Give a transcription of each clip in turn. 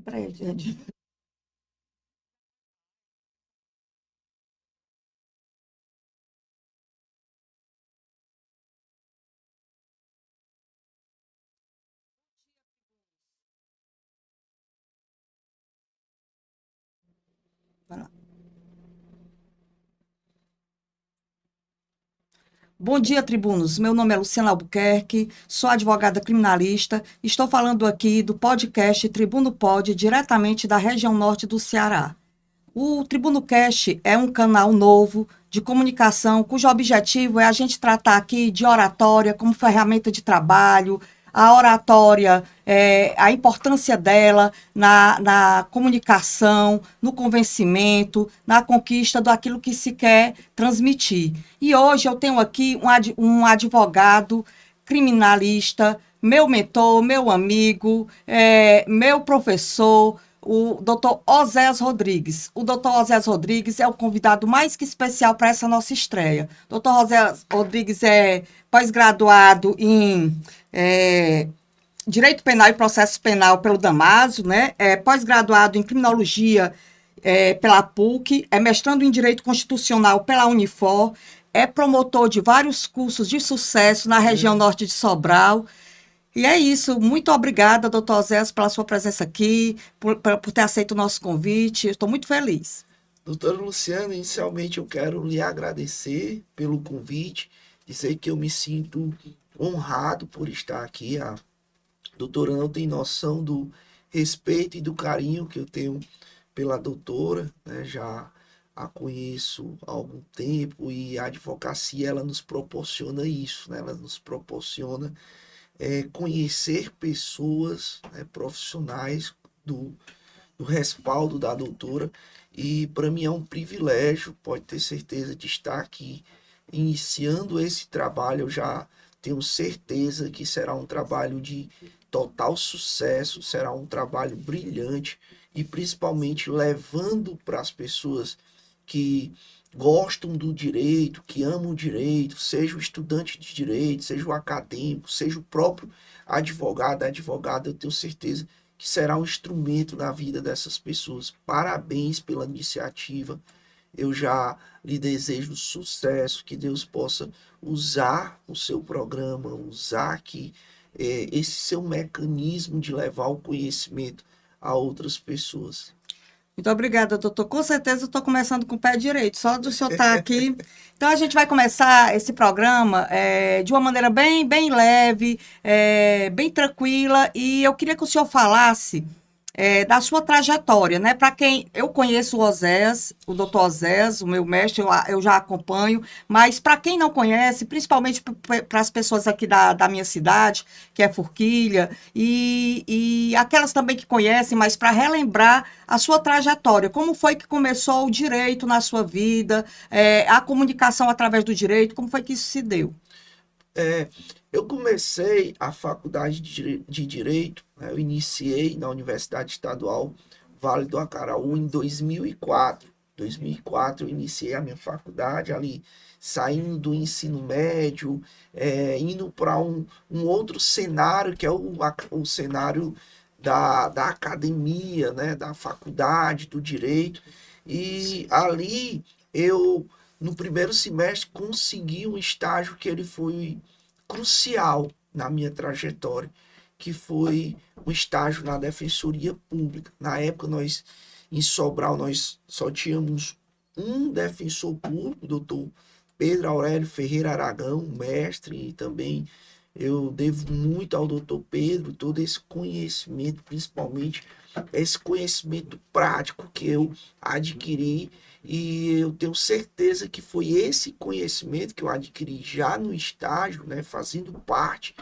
Peraí, gente. Vai lá. Bom dia, tribunos. Meu nome é Luciana Albuquerque, sou advogada criminalista. Estou falando aqui do podcast Tribuno Pod, diretamente da região norte do Ceará. O Tribuno Cast é um canal novo de comunicação cujo objetivo é a gente tratar aqui de oratória como ferramenta de trabalho, a oratória, a importância dela na comunicação, no convencimento, na conquista daquilo que se quer transmitir. E hoje eu tenho aqui um advogado criminalista, meu mentor, meu amigo, meu professor, o doutor Oséias Rodrigues. O doutor Oséias Rodrigues é o convidado mais que especial para essa nossa estreia. Doutor Oséias Rodrigues é pós-graduado em Direito Penal e Processo Penal pelo Damásio, né? É pós-graduado em Criminologia pela PUC, é mestrando em Direito Constitucional pela Unifor, é promotor de vários cursos de sucesso na região norte de Sobral. E é isso. Muito obrigada, doutor Oséias, pela sua presença aqui, por ter aceito o nosso convite. Estou muito feliz. Doutora Luciana, inicialmente eu quero lhe agradecer pelo convite, dizer que eu me sinto honrado por estar aqui. A doutora não tem noção do respeito e do carinho que eu tenho pela doutora, né? Já a conheço há algum tempo e a advocacia ela nos proporciona isso, né? Ela nos proporciona conhecer pessoas, né, profissionais do respaldo da doutora, e para mim é um privilégio, pode ter certeza, de estar aqui iniciando esse trabalho. Eu já tenho certeza que será um trabalho de total sucesso, será um trabalho brilhante e principalmente levando para as pessoas que gostam do direito, que amam o direito, seja o estudante de direito, seja o acadêmico, seja o próprio advogado, advogada, eu tenho certeza que será um instrumento na vida dessas pessoas. Parabéns pela iniciativa. Eu já lhe desejo sucesso, que Deus possa usar o seu programa, usar que esse seu mecanismo de levar o conhecimento a outras pessoas. Muito obrigada, doutor. Com certeza eu estou começando com o pé direito, só do senhor estar aqui. Então, a gente vai começar esse programa de uma maneira bem leve, bem tranquila, e eu queria que o senhor falasse da sua trajetória, né? Para quem eu conheço o Oséias, o doutor Oséias, o meu mestre, eu já acompanho, mas para quem não conhece, principalmente para as pessoas aqui da minha cidade, que é Forquilha, e aquelas também que conhecem, mas para relembrar a sua trajetória, como foi que começou o direito na sua vida, a comunicação através do direito, como foi que isso se deu? É, eu comecei a faculdade de Direito, né, eu iniciei na Universidade Estadual Vale do Acaraú em 2004. 2004 eu iniciei a minha faculdade ali, saindo do ensino médio, indo para um outro cenário, que é o cenário da academia, né, da faculdade, do direito. E ali eu, no primeiro semestre, consegui um estágio que ele foi crucial na minha trajetória, que foi um estágio na Defensoria Pública. Na época, nós, em Sobral, nós só tínhamos um defensor público, o doutor Pedro Aurélio Ferreira Aragão, mestre, e também eu devo muito ao doutor Pedro, todo esse conhecimento, principalmente esse conhecimento prático que eu adquiri, e eu tenho certeza que foi esse conhecimento que eu adquiri já no estágio, né, fazendo parte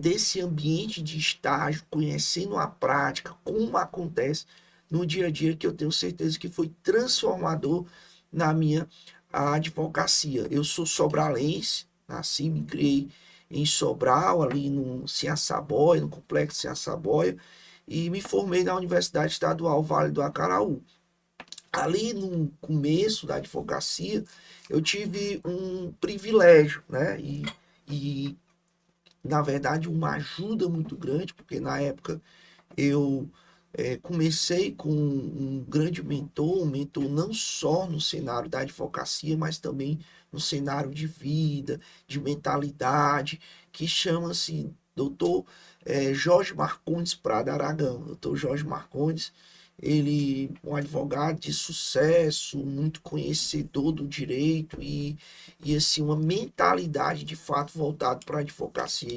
desse ambiente de estágio, conhecendo a prática, como acontece no dia a dia, que eu tenho certeza que foi transformador na minha advocacia. Eu sou sobralense, nasci, me criei em Sobral, ali no Ciaçabóia, no Complexo Ciaçabóia, e me formei na Universidade Estadual Vale do Acaraú. Ali no começo da advocacia, eu tive um privilégio, né? E na verdade, uma ajuda muito grande, porque na época eu Comecei com um grande mentor, um mentor não só no cenário da advocacia, mas também no cenário de vida, de mentalidade, que chama-se Dr. Jorge Marcondes Prada Aragão. Dr. Jorge Marcondes, ele é um advogado de sucesso, muito conhecedor do direito e assim, uma mentalidade de fato voltada para a advocacia.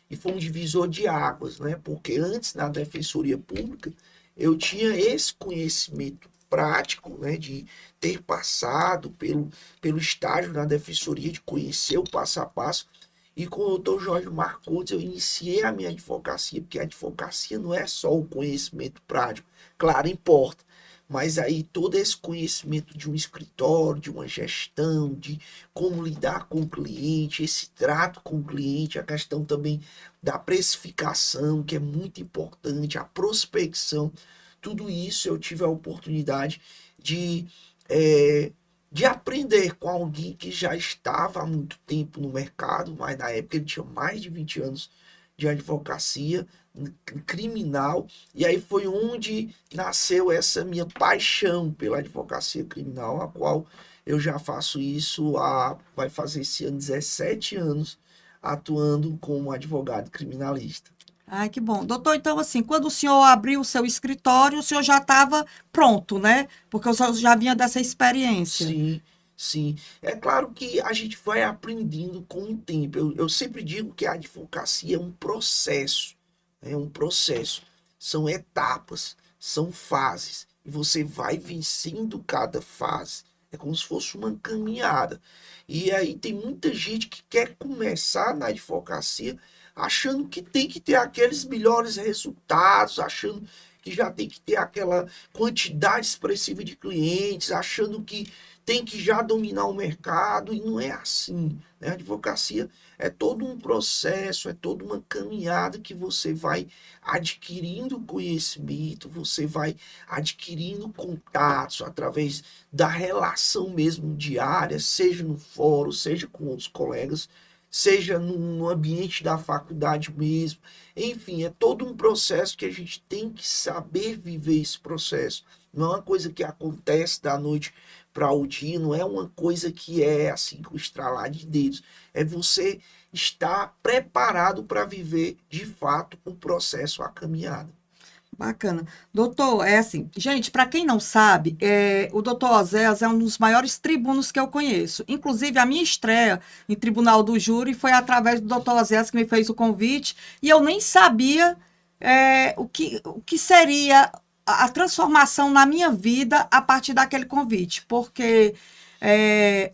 E foi um divisor de águas, né? Porque antes, na Defensoria Pública, eu tinha esse conhecimento prático, né? De ter passado pelo estágio na Defensoria, de conhecer o passo a passo. E com o doutor Jorge Marcondes, eu iniciei a minha advocacia, porque a advocacia não é só o conhecimento prático, claro, importa, mas aí todo esse conhecimento de um escritório, de uma gestão, de como lidar com o cliente, esse trato com o cliente, a questão também da precificação, que é muito importante, a prospecção, tudo isso eu tive a oportunidade de, eh, de aprender com alguém que já estava há muito tempo no mercado, mas na época ele tinha mais de 20 anos de advocacia criminal, e aí foi onde nasceu essa minha paixão pela advocacia criminal, a qual eu já faço isso vai fazer esse ano 17 anos atuando como advogado criminalista. Ai, que bom. Doutor, então, assim, quando o senhor abriu o seu escritório, o senhor já estava pronto, né? Porque o senhor já vinha dessa experiência. Sim, sim. É claro que a gente vai aprendendo com o tempo. Eu sempre digo que a advocacia é um processo. É um processo. São etapas, são fases. E você vai vencendo cada fase. É como se fosse uma caminhada. E aí tem muita gente que quer começar na advocacia achando que tem que ter aqueles melhores resultados, achando que já tem que ter aquela quantidade expressiva de clientes, achando que tem que já dominar o mercado, e não é assim, né? A advocacia é todo um processo, é toda uma caminhada que você vai adquirindo conhecimento, você vai adquirindo contatos através da relação mesmo diária, seja no fórum, seja com outros colegas, seja no ambiente da faculdade mesmo. Enfim, é todo um processo que a gente tem que saber viver esse processo. Não é uma coisa que acontece da noite para o dia, não é uma coisa que é assim com estralar de dedos. É você estar preparado para viver de fato o processo, a caminhada. Bacana. Doutor, é assim, gente, para quem não sabe, o doutor Oséias é um dos maiores tribunos que eu conheço. Inclusive, a minha estreia em Tribunal do Júri foi através do doutor Oséias que me fez o convite, e eu nem sabia o que seria a transformação na minha vida a partir daquele convite, porque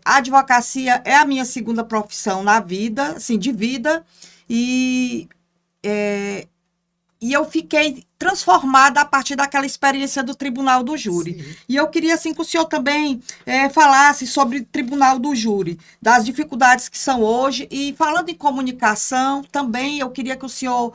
a advocacia é a minha segunda profissão na vida, assim, de vida, e é, eu fiquei transformada a partir daquela experiência do Tribunal do Júri. Sim. E eu queria, assim, que o senhor também falasse sobre o Tribunal do Júri, das dificuldades que são hoje. E falando em comunicação, também eu queria que o senhor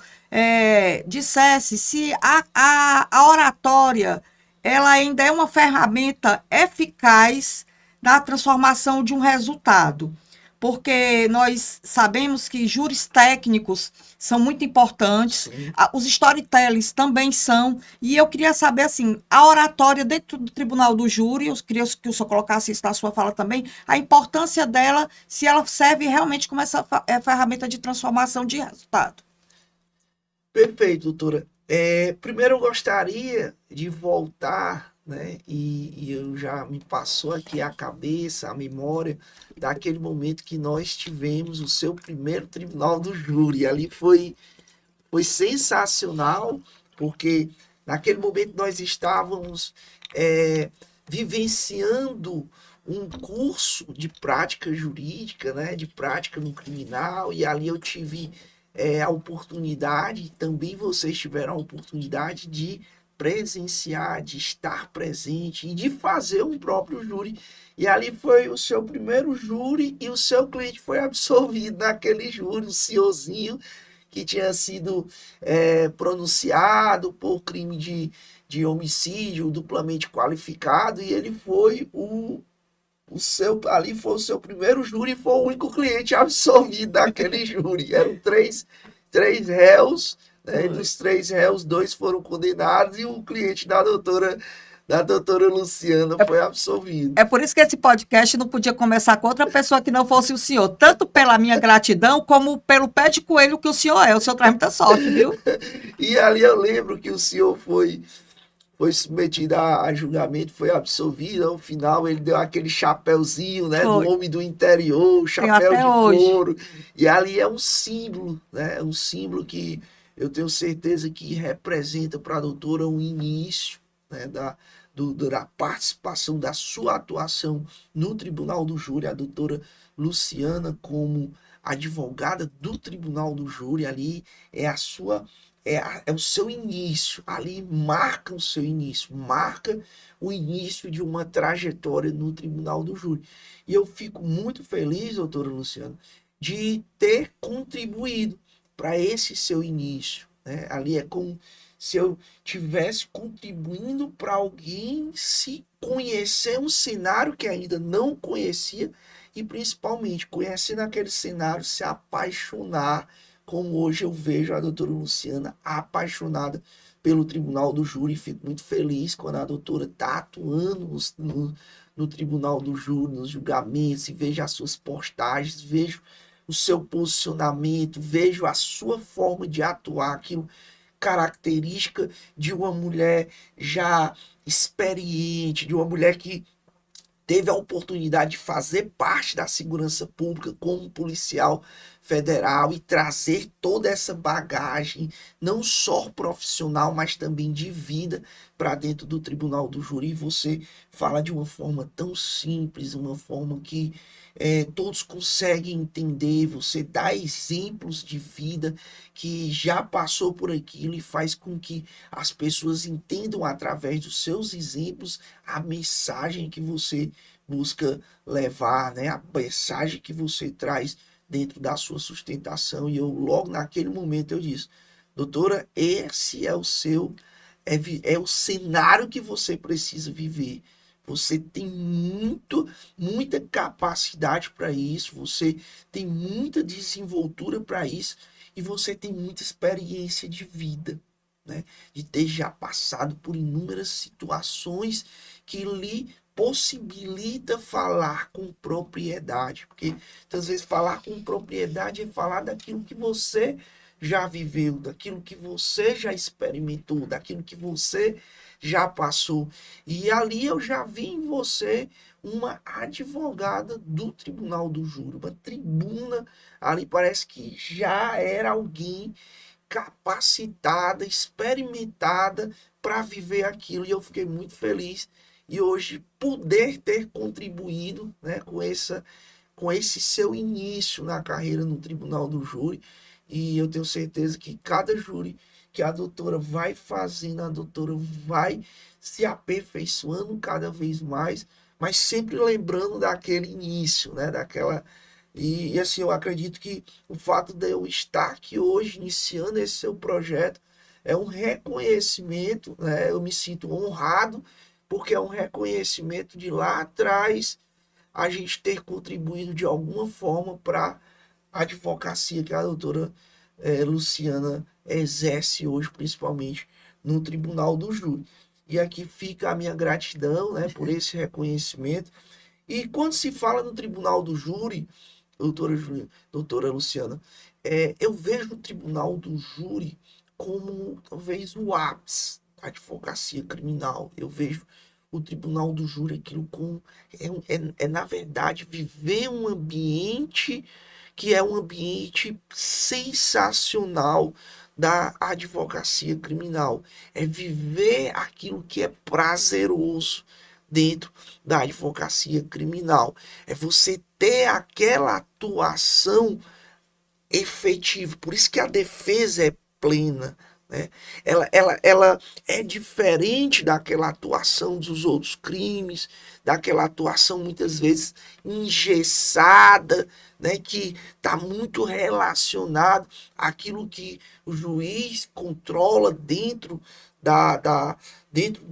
dissesse se a oratória ela ainda é uma ferramenta eficaz na transformação de um resultado. Porque nós sabemos que júris técnicos são muito importantes, Sim. os storytellings também são, e eu queria saber, assim, a oratória dentro do Tribunal do Júri, eu queria que o senhor colocasse isso na sua fala também, a importância dela, se ela serve realmente como essa ferramenta de transformação de resultado. Perfeito, doutora. Primeiro eu gostaria de voltar, né? E eu já me passou aqui a cabeça, a memória daquele momento que nós tivemos o seu primeiro tribunal do júri. Ali foi sensacional, porque naquele momento nós estávamos vivenciando um curso de prática jurídica, né? De prática no criminal, e ali eu tive a oportunidade, também vocês tiveram a oportunidade de presenciar, de estar presente e de fazer um próprio júri. E ali foi o seu primeiro júri e o seu cliente foi absolvido naquele júri, o senhorzinho que tinha sido pronunciado por crime de homicídio duplamente qualificado, e ele foi ali foi o seu primeiro júri e foi o único cliente absolvido daquele júri. Eram três réus, né? E dos 3 réus, 2 foram condenados e o cliente da doutora Luciana foi absolvido. É por isso que esse podcast não podia começar com outra pessoa que não fosse o senhor, tanto pela minha gratidão, como pelo pé de coelho que o senhor é. O senhor traz muita sorte, viu? E ali eu lembro que o senhor foi submetido a julgamento, foi absolvido. Ao final, ele deu aquele chapéuzinho, né, do Foi. homem do interior, Tenho chapéu até de hoje. couro. E ali é um símbolo, né? É um símbolo que eu tenho certeza que representa para a doutora um início, né, da participação, da sua atuação no Tribunal do Júri. A doutora Luciana, como advogada do Tribunal do Júri, ali é a sua é o seu início, ali marca o seu início, marca o início de uma trajetória no Tribunal do Júri. E eu fico muito feliz, doutora Luciana, de ter contribuído para esse seu início, né? Ali é como se eu tivesse contribuindo para alguém se conhecer um cenário que ainda não conhecia e principalmente conhecendo aquele cenário, se apaixonar, como hoje eu vejo a doutora Luciana apaixonada pelo Tribunal do Júri. Fico muito feliz quando a doutora está atuando no Tribunal do Júri, nos julgamentos, e vejo as suas postagens, vejo o seu posicionamento, vejo a sua forma de atuar, aquilo característica de uma mulher já experiente, de uma mulher que teve a oportunidade de fazer parte da segurança pública como policial federal e trazer toda essa bagagem, não só profissional, mas também de vida, para dentro do Tribunal do Júri. Você fala de uma forma tão simples, uma forma que todos conseguem entender. Você dá exemplos de vida que já passou por aquilo e faz com que as pessoas entendam através dos seus exemplos a mensagem que você busca levar, né? A mensagem que você traz dentro da sua sustentação. E eu logo naquele momento eu disse, doutora, esse é o seu, é o cenário que você precisa viver. Você tem muita capacidade para isso, você tem muita desenvoltura para isso e você tem muita experiência de vida, né? De ter já passado por inúmeras situações que lhe possibilita falar com propriedade, porque às vezes falar com propriedade é falar daquilo que você já viveu, daquilo que você já experimentou, daquilo que você já passou. E ali eu já vi em você uma advogada do Tribunal do Júri, uma tribuna. Ali parece que já era alguém capacitada, experimentada para viver aquilo. E eu fiquei muito feliz e hoje poder ter contribuído, né, com esse seu início na carreira no Tribunal do Júri. E eu tenho certeza que cada júri que a doutora vai fazendo, a doutora vai se aperfeiçoando cada vez mais, mas sempre lembrando daquele início, né, daquela. E assim, eu acredito que o fato de eu estar aqui hoje, iniciando esse seu projeto, é um reconhecimento, né? Eu me sinto honrado, porque é um reconhecimento de lá atrás a gente ter contribuído de alguma forma para a advocacia que a doutora Luciana exerce hoje, principalmente no Tribunal do Júri. E aqui fica a minha gratidão, né, por esse reconhecimento. E quando se fala no Tribunal do Júri, doutora Luciana, eu vejo o Tribunal do Júri como talvez o ápice da advocacia criminal. Eu vejo o Tribunal do Júri aquilo com na verdade viver um ambiente que é um ambiente sensacional da advocacia criminal. É viver aquilo que é prazeroso dentro da advocacia criminal. É você ter aquela atuação efetivo. Por isso que a defesa é plena, né? Ela é diferente daquela atuação dos outros crimes, daquela atuação muitas vezes engessada, né? Que está muito relacionado àquilo que o juiz controla dentro da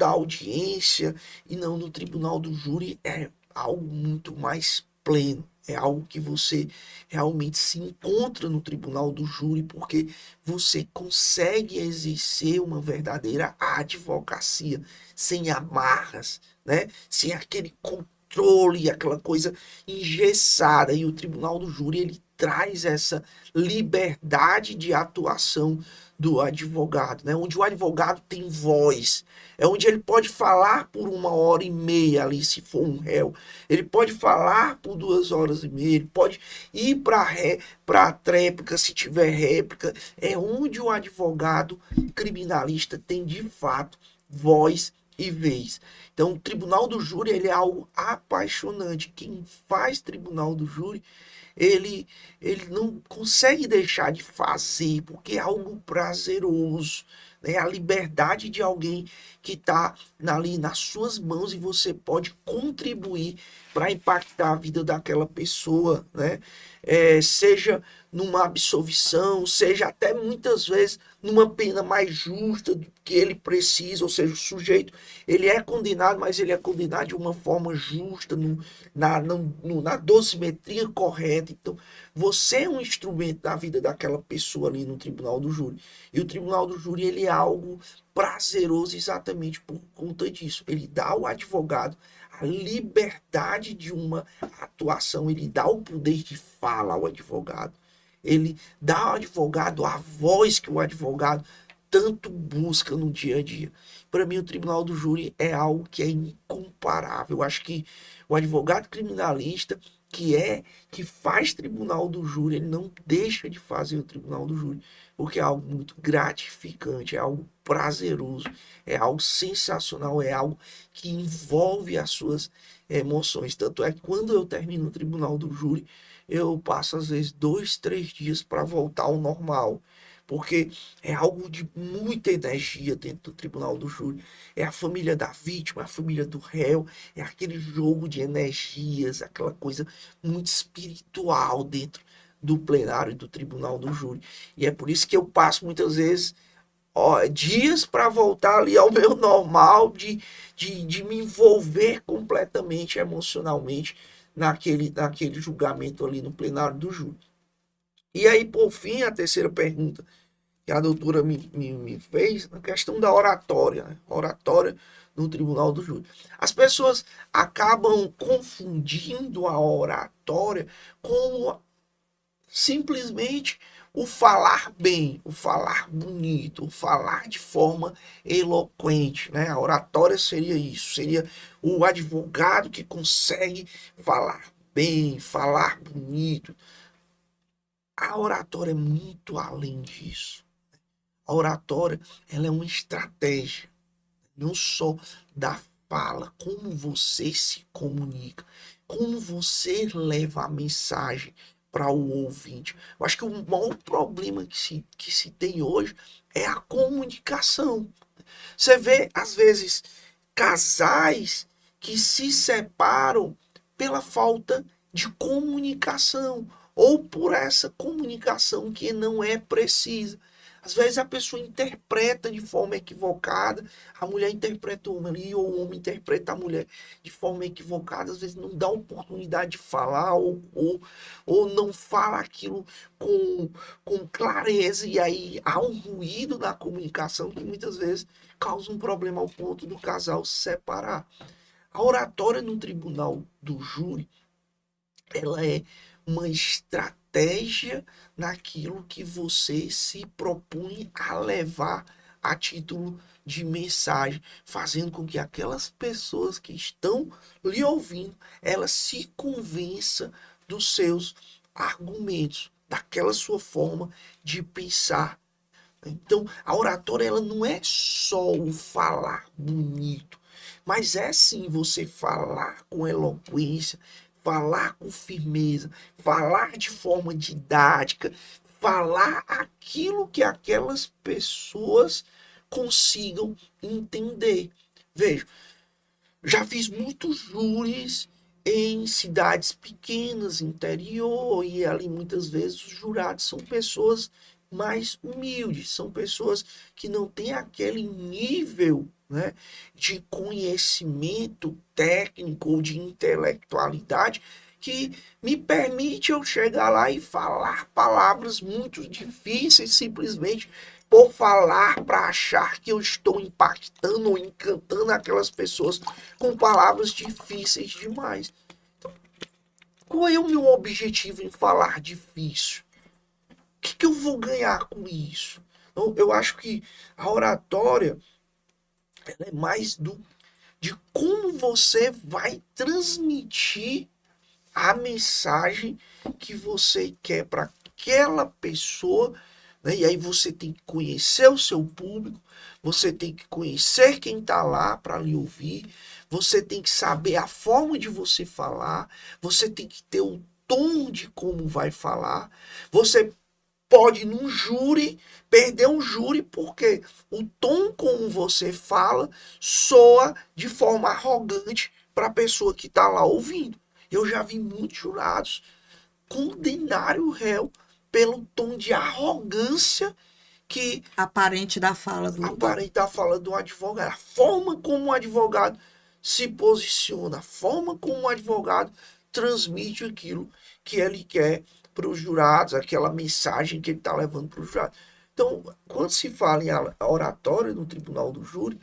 audiência, e não no Tribunal do Júri é algo muito mais pleno. É algo que você realmente se encontra no tribunal do júri, porque você consegue exercer uma verdadeira advocacia, sem amarras, né? Sem aquele controle, aquela coisa engessada. E o tribunal do júri, ele traz essa liberdade de atuação do advogado, né? Onde o advogado tem voz, é onde ele pode falar por 1 hora e meia ali, se for um réu, ele pode falar por 2 horas e meia, ele pode ir para a tréplica se tiver réplica. É onde o advogado criminalista tem de fato voz e vez. Então, o tribunal do júri, ele é algo apaixonante. Quem faz tribunal do júri, ele, ele não consegue deixar de fazer, porque é algo prazeroso, né? A liberdade de alguém que está ali nas suas mãos e você pode contribuir para impactar a vida daquela pessoa, né? Seja numa absolvição, seja até muitas vezes numa pena mais justa do que ele precisa, ou seja, o sujeito, ele é condenado, mas ele é condenado de uma forma justa, na dosimetria correta. Então, você é um instrumento da vida daquela pessoa ali no tribunal do júri. E o tribunal do júri, ele é algo prazeroso exatamente por conta disso. Ele dá ao advogado a liberdade de uma atuação, ele dá o poder de fala ao advogado. Ele dá ao advogado a voz que o advogado tanto busca no dia a dia. Para mim, o tribunal do júri é algo que é incomparável. Eu acho que o advogado criminalista que faz tribunal do júri, ele não deixa de fazer o tribunal do júri, porque é algo muito gratificante, é algo prazeroso, é algo sensacional, é algo que envolve as suas emoções. Tanto é que quando eu termino o tribunal do júri, eu passo às vezes 2, 3 dias para voltar ao normal, porque é algo de muita energia dentro do tribunal do júri. É a família da vítima, a família do réu, é aquele jogo de energias, aquela coisa muito espiritual dentro do plenário e do tribunal do júri. E é por isso que eu passo muitas vezes dias para voltar ali ao meu normal, de me envolver completamente emocionalmente naquele julgamento ali no plenário do júri. E aí, por fim, a terceira pergunta que a doutora me fez, a questão da oratória, né? Oratória no tribunal do júri. As pessoas acabam confundindo a oratória com simplesmente o falar bem, o falar bonito, o falar de forma eloquente, né? A oratória seria isso, seria o advogado que consegue falar bem, falar bonito. A oratória é muito além disso. A oratória, ela é uma estratégia, não só da fala, como você se comunica, como você leva a mensagem para o ouvinte. Eu acho que o maior problema que se tem hoje é a comunicação. Você vê, às vezes, casais que se separam pela falta de comunicação ou por essa comunicação que não é precisa. Às vezes a pessoa interpreta de forma equivocada, a mulher interpreta o homem ali, ou o homem interpreta a mulher de forma equivocada, às vezes não dá oportunidade de falar, ou não fala aquilo com clareza, e aí há um ruído na comunicação que muitas vezes causa um problema ao ponto do casal se separar. A oratória no tribunal do júri, ela é uma estratégia naquilo que você se propõe a levar a título de mensagem, fazendo com que aquelas pessoas que estão lhe ouvindo, elas se convençam dos seus argumentos, daquela sua forma de pensar. Então, a oratória, ela não é só o falar bonito, mas é sim você falar com eloquência, falar com firmeza, falar de forma didática, falar aquilo que aquelas pessoas consigam entender. Veja, já fiz muitos júris em cidades pequenas, interior, e ali muitas vezes os jurados são pessoas mais humildes, são pessoas que não têm aquele nível, né, de conhecimento técnico ou de intelectualidade que me permite eu chegar lá e falar palavras muito difíceis, simplesmente por falar, para achar que eu estou impactando ou encantando aquelas pessoas com palavras difíceis demais. Então, qual é o meu objetivo em falar difícil? O que eu vou ganhar com isso? Então, eu acho que a oratória ela é mais de como você vai transmitir a mensagem que você quer para aquela pessoa, né? E aí você tem que conhecer o seu público, você tem que conhecer quem está lá para lhe ouvir, você tem que saber a forma de você falar, você tem que ter o tom de como vai falar, você pode num júri perder um júri porque o tom como você fala soa de forma arrogante para a pessoa que está lá ouvindo. Eu já vi muitos jurados condenarem o réu pelo tom de arrogância que Aparente da fala aparenta a fala do advogado. A forma como o advogado se posiciona, a forma como o advogado transmite aquilo que ele quer para os jurados, aquela mensagem que ele está levando para os jurados. Então, quando se fala em oratória no tribunal do júri,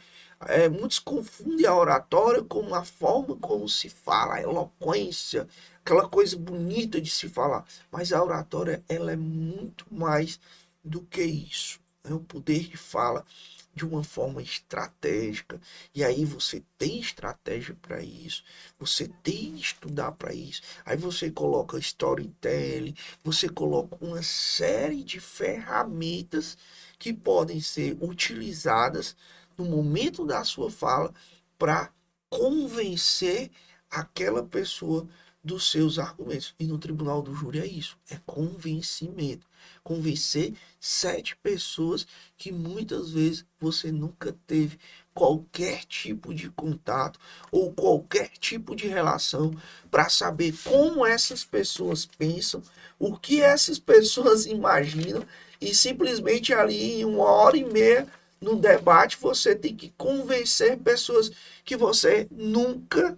muitos confundem a oratória com a forma como se fala, a eloquência, aquela coisa bonita de se falar. Mas a oratória, ela é muito mais do que isso. É o poder de fala de uma forma estratégica. E aí você tem estratégia para isso. Você tem que estudar para isso. Aí você coloca storytelling, você coloca uma série de ferramentas que podem ser utilizadas no momento da sua fala para convencer aquela pessoa dos seus argumentos. E no tribunal do júri é isso, é convencimento. Convencer 7 pessoas que muitas vezes você nunca teve qualquer tipo de contato ou qualquer tipo de relação para saber como essas pessoas pensam, o que essas pessoas imaginam e simplesmente ali em 1 hora e meia no debate você tem que convencer pessoas que você nunca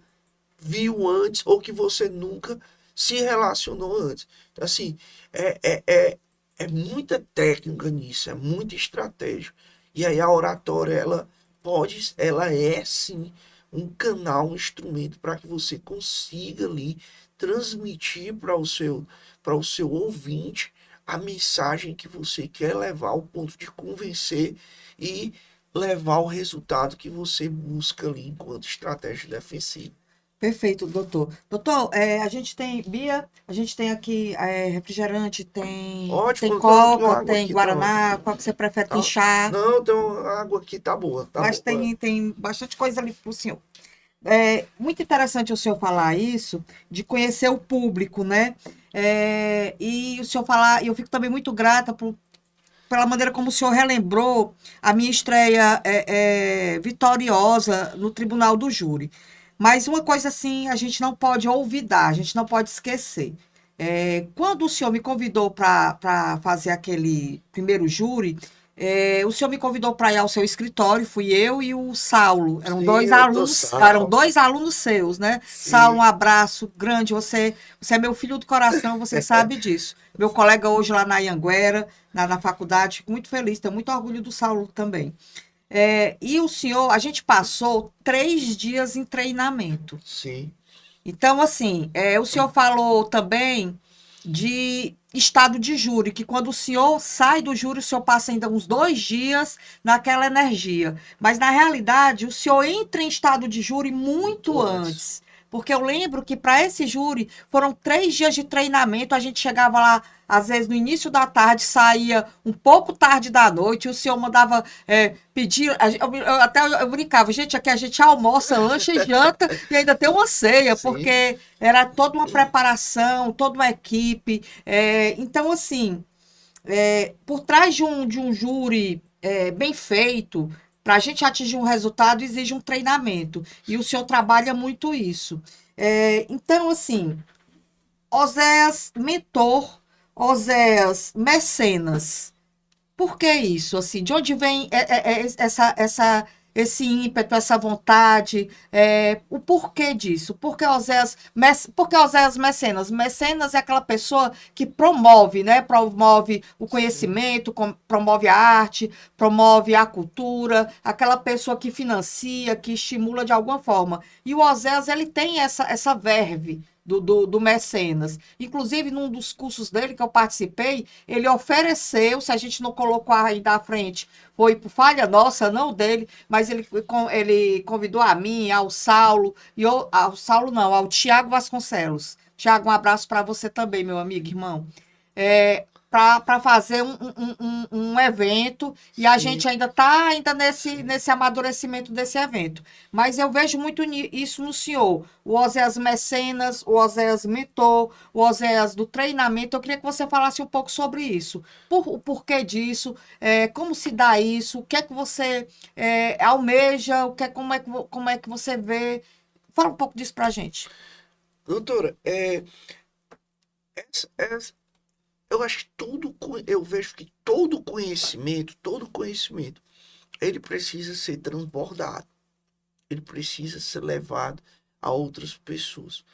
viu antes ou que você nunca se relacionou antes. Então, assim, é muita técnica nisso, é muita estratégia. E aí a oratória, ela é sim um canal, um instrumento para que você consiga ali transmitir para o seu ouvinte a mensagem que você quer levar ao ponto de convencer e levar o resultado que você busca ali enquanto estratégia defensiva. Perfeito, doutor. Doutor, a gente tem, Bia, a gente tem aqui refrigerante, tem Ótimo, eu tenho aqui uma coca, água tem aqui, tá, guaraná, qual que você prefere? Tem tá. chá, Não, tem uma água aqui, tá boa, tá mas boa. tem bastante coisa ali para o senhor. Muito interessante o senhor falar isso, de conhecer o público, né? E o senhor falar, e eu fico também muito grata pela maneira como o senhor relembrou a minha estreia vitoriosa no Tribunal do Júri. Mas uma coisa assim, a gente não pode olvidar, a gente não pode esquecer. Quando o senhor me convidou para fazer aquele primeiro júri, o senhor me convidou para ir ao seu escritório, fui eu e o Saulo. Sim, eu tô Eram salvo. 2 alunos seus, né? Saulo, Sim. um abraço grande. Você é meu filho do coração, você sabe disso. Meu colega hoje lá na Anhanguera, na faculdade, fico muito feliz, tenho muito orgulho do Saulo também. E o senhor, a gente passou 3 dias em treinamento. Sim. Então, assim, o senhor falou também de estado de júri, que quando o senhor sai do júri, o senhor passa ainda uns 2 dias naquela energia. Mas, na realidade, o senhor entra em estado de júri muito Muito antes. antes. Porque eu lembro que para esse júri foram 3 dias de treinamento, a gente chegava lá, às vezes, no início da tarde, saía um pouco tarde da noite, e o senhor mandava pedir. Eu brincava, gente, aqui a gente almoça, lancha e janta, e ainda tem uma ceia, Sim. porque era toda uma preparação, toda uma equipe. Então, assim, por trás de um júri bem feito, para a gente atingir um resultado, exige um treinamento. E o senhor trabalha muito isso. Então, assim, Oséias mentor, Oséias mecenas. Por que isso? Assim, de onde vem esse ímpeto, essa vontade, o porquê disso? Por que Oséias Mecenas? Mecenas é aquela pessoa que promove, né? Promove o Sim. conhecimento, promove a arte, promove a cultura, aquela pessoa que financia, que estimula de alguma forma. E o Oséias, ele tem essa verve do mecenas. Inclusive, num dos cursos dele que eu participei, ele ofereceu, se a gente não colocou ainda à frente, foi por falha nossa, não dele, mas ele convidou a mim, ao Saulo, ao Saulo não, ao Tiago Vasconcelos. Tiago, um abraço para você também, meu amigo, irmão. Para fazer um evento e a Sim, gente ainda está ainda sim. nesse amadurecimento desse evento. Mas eu vejo muito isso no senhor. O Oséias Mecenas, o Oséias Mentor, o Oséias do treinamento. Eu queria que você falasse um pouco sobre isso. O porquê disso, como se dá isso, o que é que você almeja, como é que você vê. Fala um pouco disso para a gente. Doutora, essa- essa- eu acho que eu vejo que todo conhecimento, ele precisa ser transbordado, ele precisa ser levado a outras pessoas.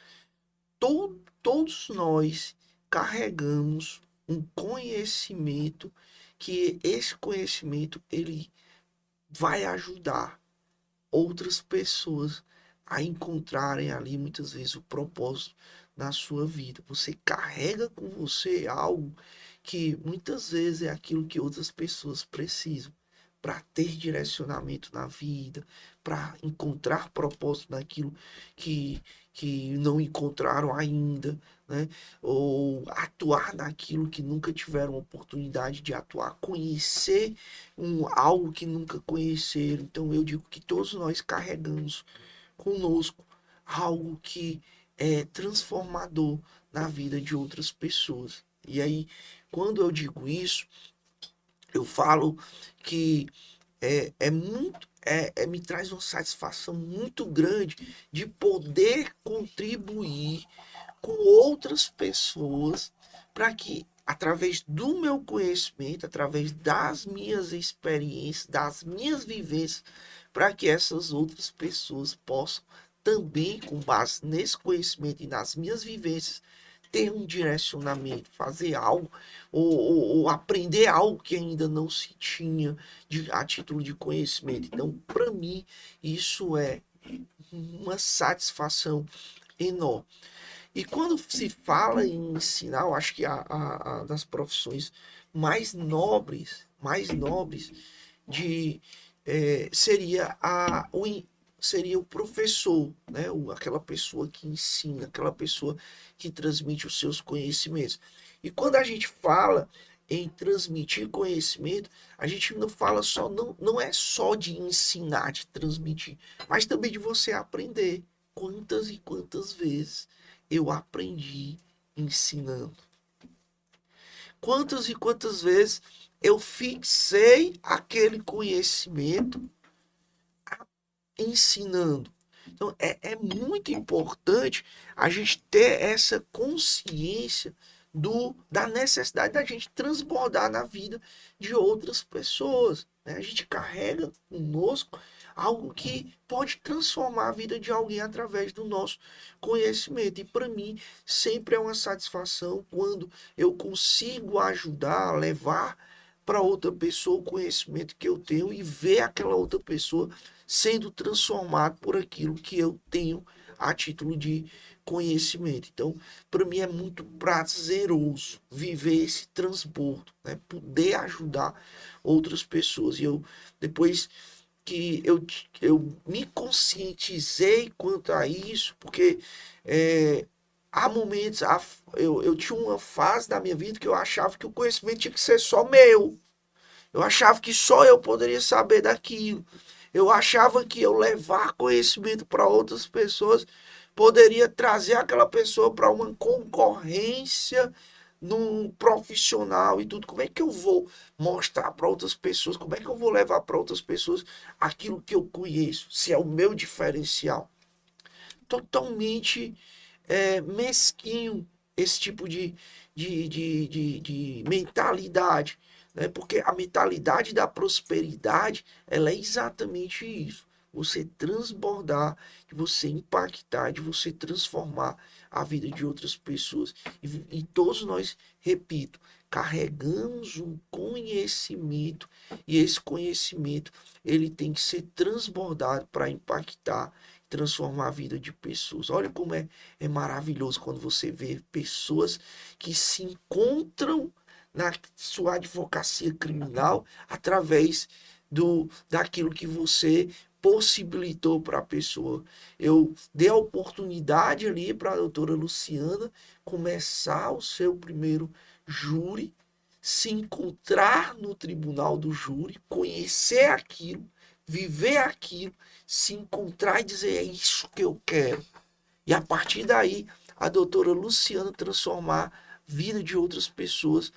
Todos nós carregamos um conhecimento que esse conhecimento ele vai ajudar outras pessoas a encontrarem ali muitas vezes o propósito na sua vida. Você carrega com você algo que muitas vezes é aquilo que outras pessoas precisam para ter direcionamento na vida, para encontrar propósito naquilo que, que não encontraram ainda, né? Ou atuar naquilo que nunca tiveram oportunidade de atuar, conhecer algo que nunca conheceram. Então eu digo que todos nós carregamos conosco algo que é transformador na vida de outras pessoas. E aí, quando eu digo isso, eu falo que me traz uma satisfação muito grande de poder contribuir com outras pessoas para que, através do meu conhecimento, através das minhas experiências, das minhas vivências, para que essas outras pessoas possam também, com base nesse conhecimento e nas minhas vivências, ter um direcionamento, fazer algo ou aprender algo que ainda não se tinha a título de conhecimento. Então, para mim, isso é uma satisfação enorme. E quando se fala em ensinar, eu acho que a das profissões mais nobres de seria seria o professor, né? Aquela pessoa que ensina, aquela pessoa que transmite os seus conhecimentos. E quando a gente fala em transmitir conhecimento, a gente não fala só, não é só de ensinar, de transmitir, mas também de você aprender. Quantas e quantas vezes eu aprendi ensinando? Quantas e quantas vezes eu fixei aquele conhecimento ensinando? Então, é muito importante a gente ter essa consciência da necessidade da gente transbordar na vida de outras pessoas, né? A gente carrega conosco algo que pode transformar a vida de alguém através do nosso conhecimento. E para mim, sempre é uma satisfação quando eu consigo ajudar, levar para outra pessoa o conhecimento que eu tenho e ver aquela outra pessoa sendo transformado por aquilo que eu tenho a título de conhecimento. Então, para mim é muito prazeroso viver esse transbordo, né? Poder ajudar outras pessoas. E eu, depois que eu me conscientizei quanto a isso, porque há momentos, eu tinha uma fase da minha vida que eu achava que o conhecimento tinha que ser só meu. Eu achava que só eu poderia saber daquilo. Eu achava que eu levar conhecimento para outras pessoas poderia trazer aquela pessoa para uma concorrência num profissional e tudo. Como é que eu vou mostrar para outras pessoas? Como é que eu vou levar para outras pessoas aquilo que eu conheço? Se é o meu diferencial. Totalmente mesquinho esse tipo de mentalidade, né? Porque a mentalidade da prosperidade, ela é exatamente isso. Você transbordar, de você impactar, de você transformar a vida de outras pessoas. E todos nós, repito, carregamos um conhecimento, e esse conhecimento ele tem que ser transbordado para impactar, transformar a vida de pessoas. Olha como é maravilhoso quando você vê pessoas que se encontram na sua advocacia criminal através daquilo que você possibilitou para a pessoa. Eu dei a oportunidade ali para a doutora Luciana começar o seu primeiro júri, se encontrar no tribunal do júri, conhecer aquilo, viver aquilo, se encontrar e dizer: é isso que eu quero. E a partir daí, a doutora Luciana transformar a vida de outras pessoas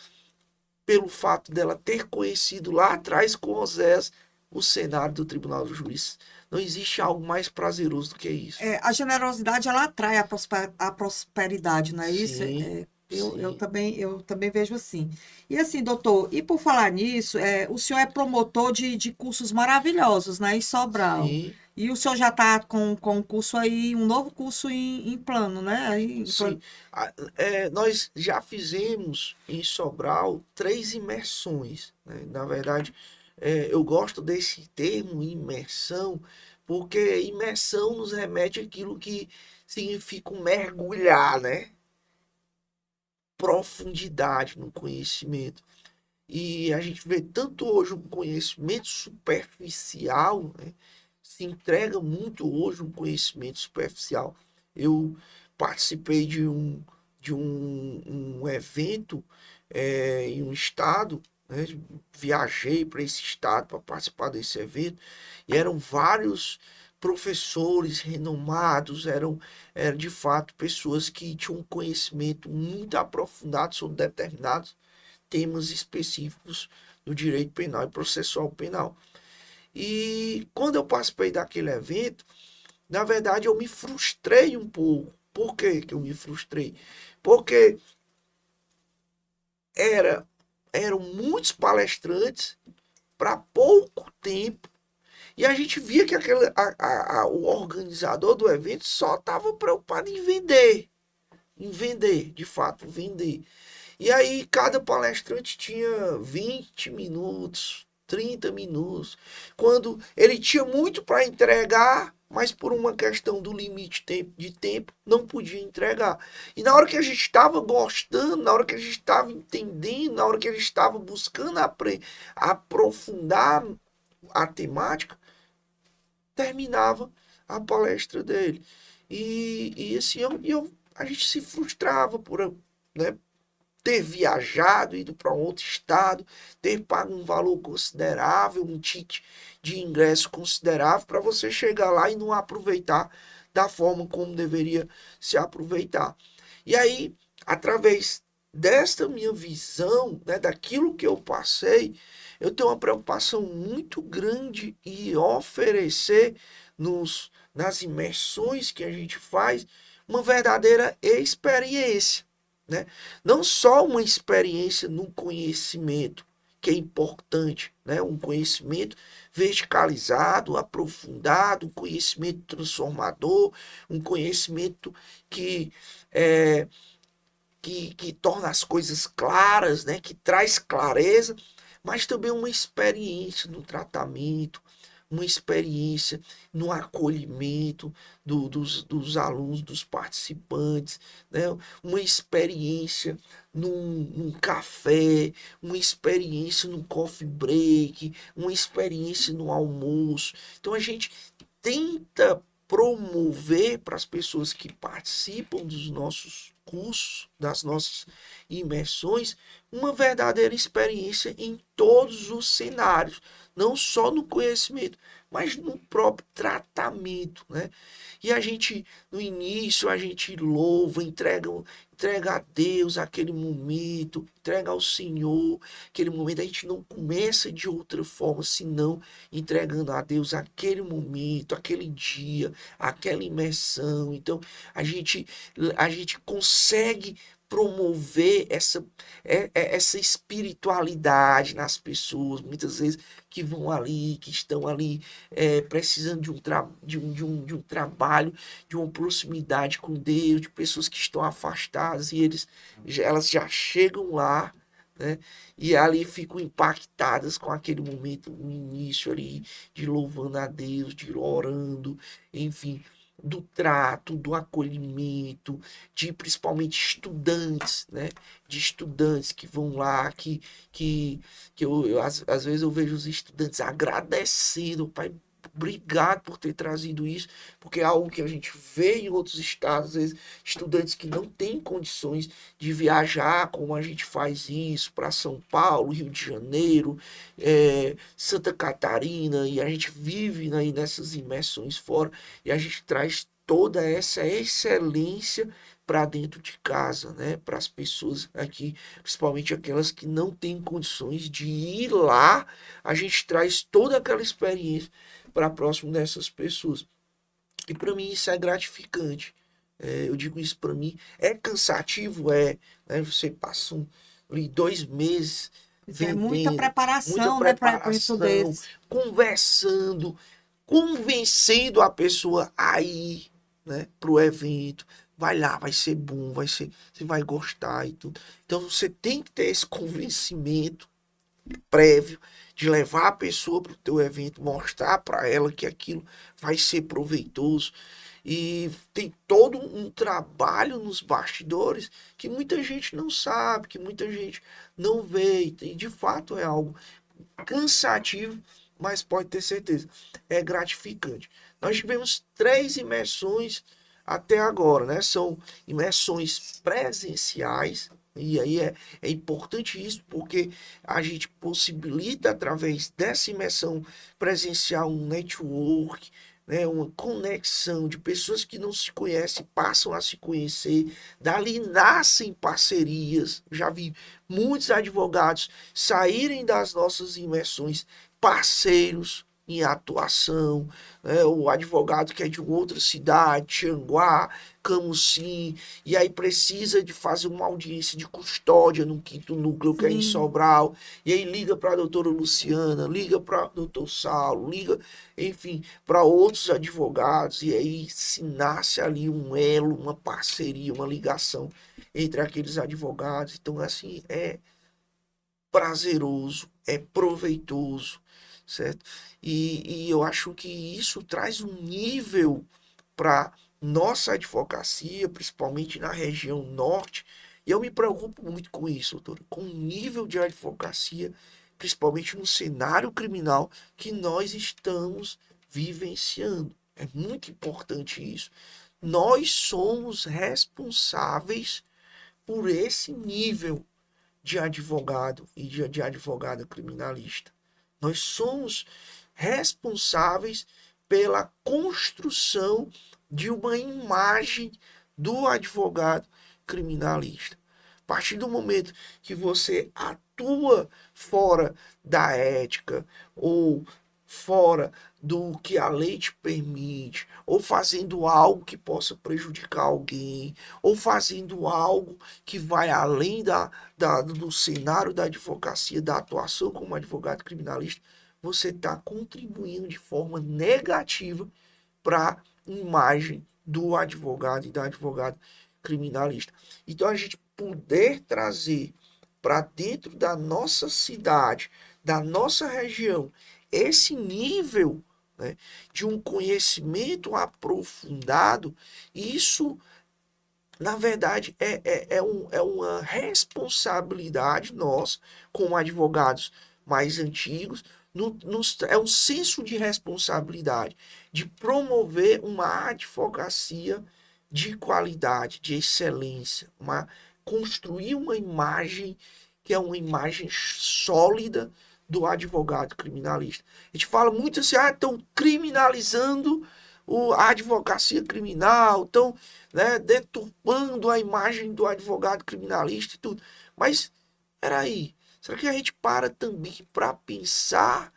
pelo fato dela ter conhecido lá atrás com Osés o cenário do Tribunal do Juiz. Não existe algo mais prazeroso do que isso. A generosidade, ela atrai a prosperidade, não é isso? Sim, sim, Eu também vejo assim. E assim, doutor, e por falar nisso, o senhor é promotor de cursos maravilhosos, né, em Sobral. sim, E o senhor já está com um curso aí, um novo curso em plano, né? sim. Nós já fizemos em Sobral 3 imersões, né? Na verdade, eu gosto desse termo imersão, porque imersão nos remete àquilo que significa um mergulhar, né? Profundidade no conhecimento. E a gente vê tanto hoje um conhecimento superficial, né? Se entrega muito hoje um conhecimento superficial. Eu participei de um evento em um estado, né? Viajei para esse estado para participar desse evento, e eram vários professores renomados, eram de fato pessoas que tinham um conhecimento muito aprofundado sobre determinados temas específicos do direito penal e processual penal. E quando eu participei daquele evento, na verdade eu me frustrei um pouco. Por que que eu me frustrei? Porque era, eram muitos palestrantes para pouco tempo. E a gente via que o organizador do evento só estava preocupado em vender, de fato, vender. E aí cada palestrante tinha 20 minutos, 30 minutos, quando ele tinha muito para entregar, mas por uma questão do limite de tempo, não podia entregar. E na hora que a gente estava gostando, na hora que a gente estava entendendo, na hora que a gente estava buscando aprofundar a temática, terminava a palestra dele. E assim, a gente se frustrava por, né, ter viajado, ido para um outro estado, ter pago um valor considerável, um ticket de ingresso considerável, para você chegar lá e não aproveitar da forma como deveria se aproveitar. E aí, através desta minha visão, né, daquilo que eu passei, eu tenho uma preocupação muito grande em oferecer nas imersões que a gente faz uma verdadeira experiência, né? Não só uma experiência no conhecimento, que é importante, né? Um conhecimento verticalizado, aprofundado, um conhecimento transformador, um conhecimento que, é, que torna as coisas claras, né? Que traz clareza, mas também uma experiência no tratamento, uma experiência no acolhimento dos alunos, dos participantes, né? Uma experiência num café, uma experiência num coffee break, uma experiência no almoço. Então a gente tenta promover para as pessoas que participam dos nossos cursos, das nossas imersões, uma verdadeira experiência em todos os cenários, não só no conhecimento, mas no próprio tratamento, né? E a gente, no início, a gente louva, entrega a Deus aquele momento, entrega ao Senhor aquele momento. A gente não começa de outra forma, senão entregando a Deus aquele momento, aquele dia, aquela imersão. Então, a gente consegue promover essa espiritualidade nas pessoas, muitas vezes que vão ali, que estão ali precisando de um trabalho, de uma proximidade com Deus, de pessoas que estão afastadas e elas já chegam lá, né? E ali ficam impactadas com aquele momento, no início ali, de louvando a Deus, de orando, enfim, do trato, do acolhimento, de principalmente estudantes, né? De estudantes que vão lá, às vezes eu vejo os estudantes agradecendo, pai, obrigado por ter trazido isso, porque é algo que a gente vê em outros estados, às vezes, estudantes que não têm condições de viajar, como a gente faz isso, para São Paulo, Rio de Janeiro, Santa Catarina, e a gente vive aí nessas imersões fora, e a gente traz toda essa excelência para dentro de casa, né? Para as pessoas aqui, principalmente aquelas que não têm condições de ir lá, a gente traz toda aquela experiência para próximo dessas pessoas. E para mim isso é gratificante. Eu digo isso para mim. É cansativo, né? Você passa ali 2 meses É muita vendendo, muita preparação, né, para isso preparação, desse. conversando, convencendo a pessoa a ir, né, para o evento. Vai lá, vai ser bom, você vai gostar e tudo. Então você tem que ter esse convencimento prévio de levar a pessoa para o teu evento, mostrar para ela que aquilo vai ser proveitoso. E tem todo um trabalho nos bastidores que muita gente não sabe, que muita gente não vê. E de fato é algo cansativo, mas pode ter certeza, é gratificante. Nós tivemos 3 imersões até agora, né? São imersões presenciais, e aí é importante isso, porque a gente possibilita, através dessa imersão presencial, um network, né? Uma conexão de pessoas que não se conhecem, passam a se conhecer, dali nascem parcerias. Já vi muitos advogados saírem das nossas imersões parceiros em atuação, né? O advogado que é de outra cidade, Tianguá, Camusim, e aí precisa de fazer uma audiência de custódia no 5º núcleo, que é em Sim, Sobral, e aí liga para a doutora Luciana, liga para o doutor Saulo, liga, enfim, para outros advogados, e aí se nasce ali um elo, uma parceria, uma ligação entre aqueles advogados. Então, assim, é prazeroso, é proveitoso, certo? E eu acho que isso traz um nível para nossa advocacia, principalmente na região norte, e eu me preocupo muito com isso, doutor, com o nível de advocacia, principalmente no cenário criminal que nós estamos vivenciando. É muito importante isso. Nós somos responsáveis por esse nível de advogado e de advogada criminalista. Nós somos responsáveis pela construção de uma imagem do advogado criminalista. A partir do momento que você atua fora da ética ou fora do que a lei te permite, ou fazendo algo que possa prejudicar alguém, ou fazendo algo que vai além do cenário da advocacia, da atuação como advogado criminalista, você está contribuindo de forma negativa para a imagem do advogado e da advogada criminalista. Então, a gente poder trazer para dentro da nossa cidade, da nossa região, esse nível, né, de um conhecimento aprofundado, isso, na verdade, é uma responsabilidade nossa, como advogados mais antigos, é um senso de responsabilidade, de promover uma advocacia de qualidade, de excelência, construir uma imagem que é uma imagem sólida do advogado criminalista. A gente fala muito assim, estão criminalizando a advocacia criminal, estão, né, deturpando a imagem do advogado criminalista e tudo. Mas, peraí, será que a gente para também para pensar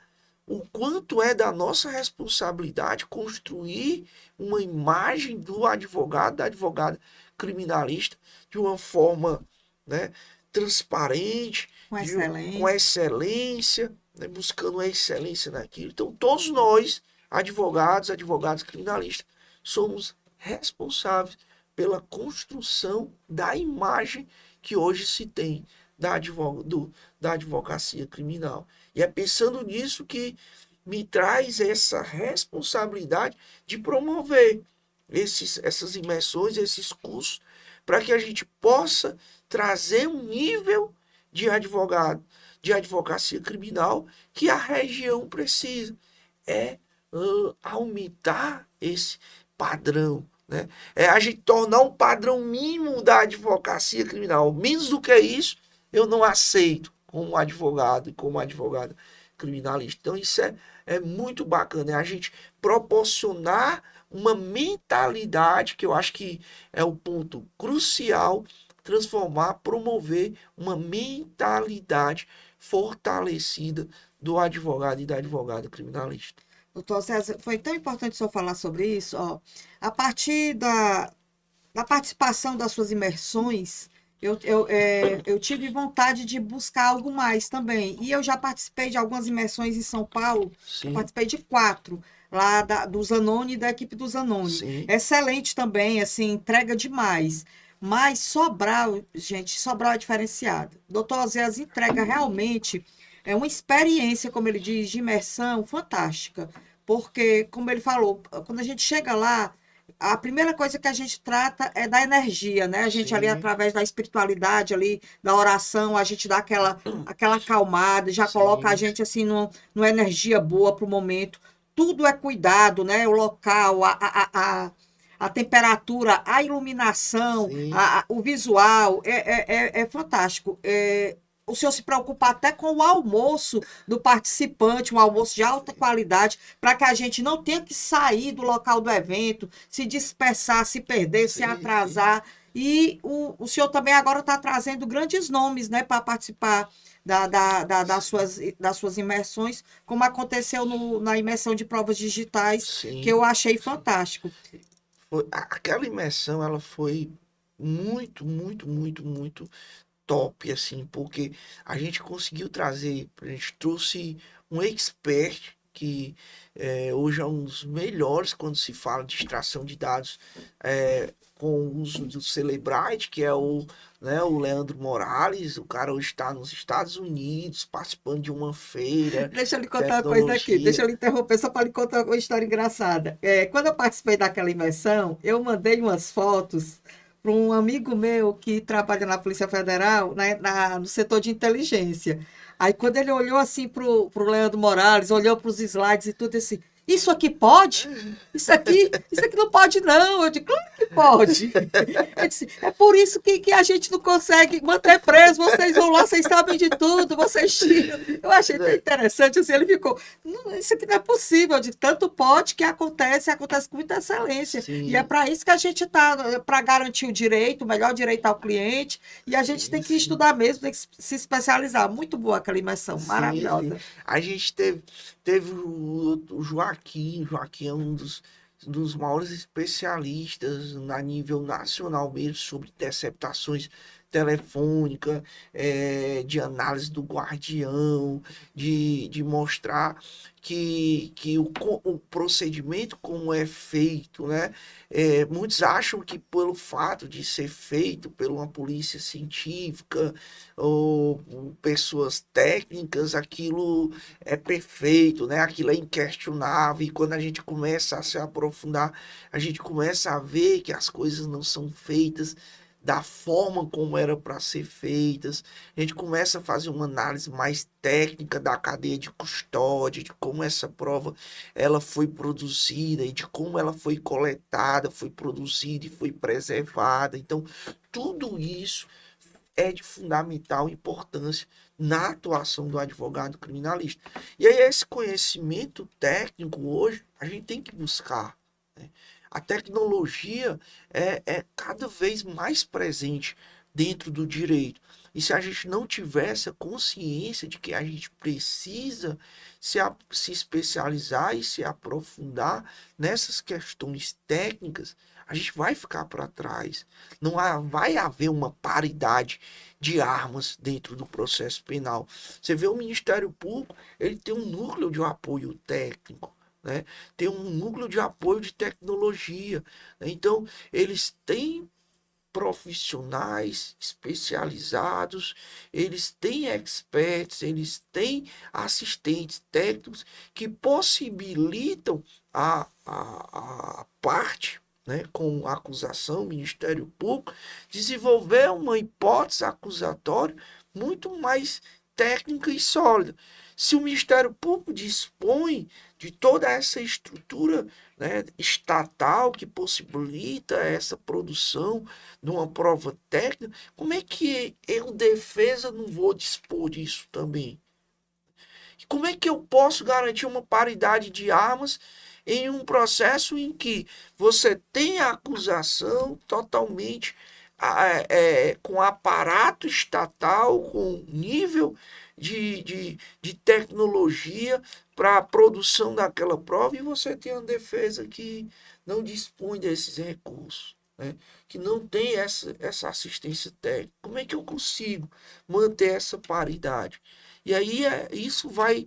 o quanto é da nossa responsabilidade construir uma imagem do advogado, da advogada criminalista, de uma forma, né, transparente, Com com excelência. excelência, né, buscando a excelência naquilo. Então, todos nós, advogados, advogados criminalistas, somos responsáveis pela construção da imagem que hoje se tem da advocacia criminal. E é pensando nisso que me traz essa responsabilidade de promover essas imersões, esses cursos, para que a gente possa trazer um nível de advogado, de advocacia criminal que a região precisa. É aumentar esse padrão, né? É a gente tornar um padrão mínimo da advocacia criminal. Menos do que isso, eu não aceito como advogado e como advogada criminalista. Então, isso é muito bacana, é a gente proporcionar uma mentalidade, que eu acho que é o ponto crucial, transformar, promover uma mentalidade fortalecida do advogado e da advogada criminalista. Doutor César, foi tão importante o senhor falar sobre isso. Ó, a partir da participação das suas imersões, eu tive vontade de buscar algo mais também. E eu já participei de algumas imersões em São Paulo, eu Sim, participei de 4, lá do Zanoni e da equipe do Zanoni. sim, Excelente também, assim, entrega demais. Mas Sobral, gente, Sobral é diferenciado. Doutor Oséias entrega realmente uma experiência, como ele diz, de imersão fantástica. Porque, como ele falou, quando a gente chega lá, a primeira coisa que a gente trata é da energia, né? A gente ali, sim, através da espiritualidade ali, da oração, a gente dá aquela acalmada, já coloca a sim, gente assim numa energia boa para o momento. Tudo é cuidado, né? O local, a temperatura, a iluminação, sim, o visual, é fantástico. O senhor se preocupa até com o almoço do participante, um almoço de alta qualidade, para que a gente não tenha que sair do local do evento, se dispersar, se perder, se sim, sim. atrasar. E o senhor também agora está trazendo grandes nomes, né, para participar das suas imersões, como aconteceu na imersão de provas digitais, que Sim, eu achei sim. fantástico. Aquela imersão, ela foi muito, muito, muito, muito top, assim, porque a gente conseguiu trazer, a gente trouxe um expert que hoje é um dos melhores quando se fala de extração de dados com o uso do Celebrite, que é o Leandro Morales. O cara hoje está nos Estados Unidos, participando de uma feira Deixa eu lhe de contar uma coisa aqui, deixa tecnologia. eu lhe interromper só para lhe contar uma história engraçada. Quando eu participei daquela imersão, eu mandei umas fotos para um amigo meu que trabalha na Polícia Federal, no setor de inteligência. Aí, quando ele olhou assim para o Leandro Morales, olhou para os slides e tudo assim, isso aqui pode? Isso aqui não pode, não. Eu disse, claro que pode. Eu disse, é por isso que a gente não consegue manter preso. Vocês vão lá, vocês sabem de tudo, vocês tiram. Eu achei tão Né? interessante, assim, ele ficou, "Não, isso aqui não é possível, de tanto pode que acontece com muita excelência. E é Sim, para isso que a gente está, para garantir o direito, o melhor direito ao cliente, e a gente sim, tem que sim. estudar mesmo, tem que se especializar. Muito boa aquela imersão, Sim, sim. maravilhosa. A gente teve o Joaquim. Joaquim é um dos maiores especialistas a nível nacional mesmo sobre interceptações telefônicas, de análise do guardião, de mostrar que o procedimento como é feito, né? Muitos acham que pelo fato de ser feito por uma polícia científica, ou pessoas técnicas, aquilo é perfeito, né? Aquilo é inquestionável. E quando a gente começa a se aprofundar, a gente começa a ver que as coisas não são feitas da forma como era para ser feitas. A gente começa a fazer uma análise mais técnica da cadeia de custódia, de como essa prova ela foi produzida e de como ela foi coletada, foi produzida e foi preservada. Então, tudo isso é de fundamental importância na atuação do advogado criminalista. E aí, esse conhecimento técnico hoje, a gente tem que buscar, né? A tecnologia é cada vez mais presente dentro do direito. E se a gente não tiver essa consciência de que a gente precisa se especializar e se aprofundar nessas questões técnicas, a gente vai ficar para trás. Vai haver uma paridade de armas dentro do processo penal. Você vê o Ministério Público, ele tem um núcleo de apoio técnico, né? Tem um núcleo de apoio de tecnologia, né? Então, eles têm profissionais especializados, eles têm experts, eles têm assistentes técnicos que possibilitam a parte, né, com a acusação, o Ministério Público, desenvolver uma hipótese acusatória muito mais técnica e sólida. Se o Ministério Público dispõe de toda essa estrutura, né, estatal que possibilita essa produção de uma prova técnica, como é que eu, defesa, não vou dispor disso também? Como é que eu posso garantir uma paridade de armas em um processo em que você tem a acusação totalmente com aparato estatal, com nível de tecnologia para a produção daquela prova, e você tem uma defesa que não dispõe desses recursos, né? Que não tem essa assistência técnica? Como é que eu consigo manter essa paridade? E aí isso vai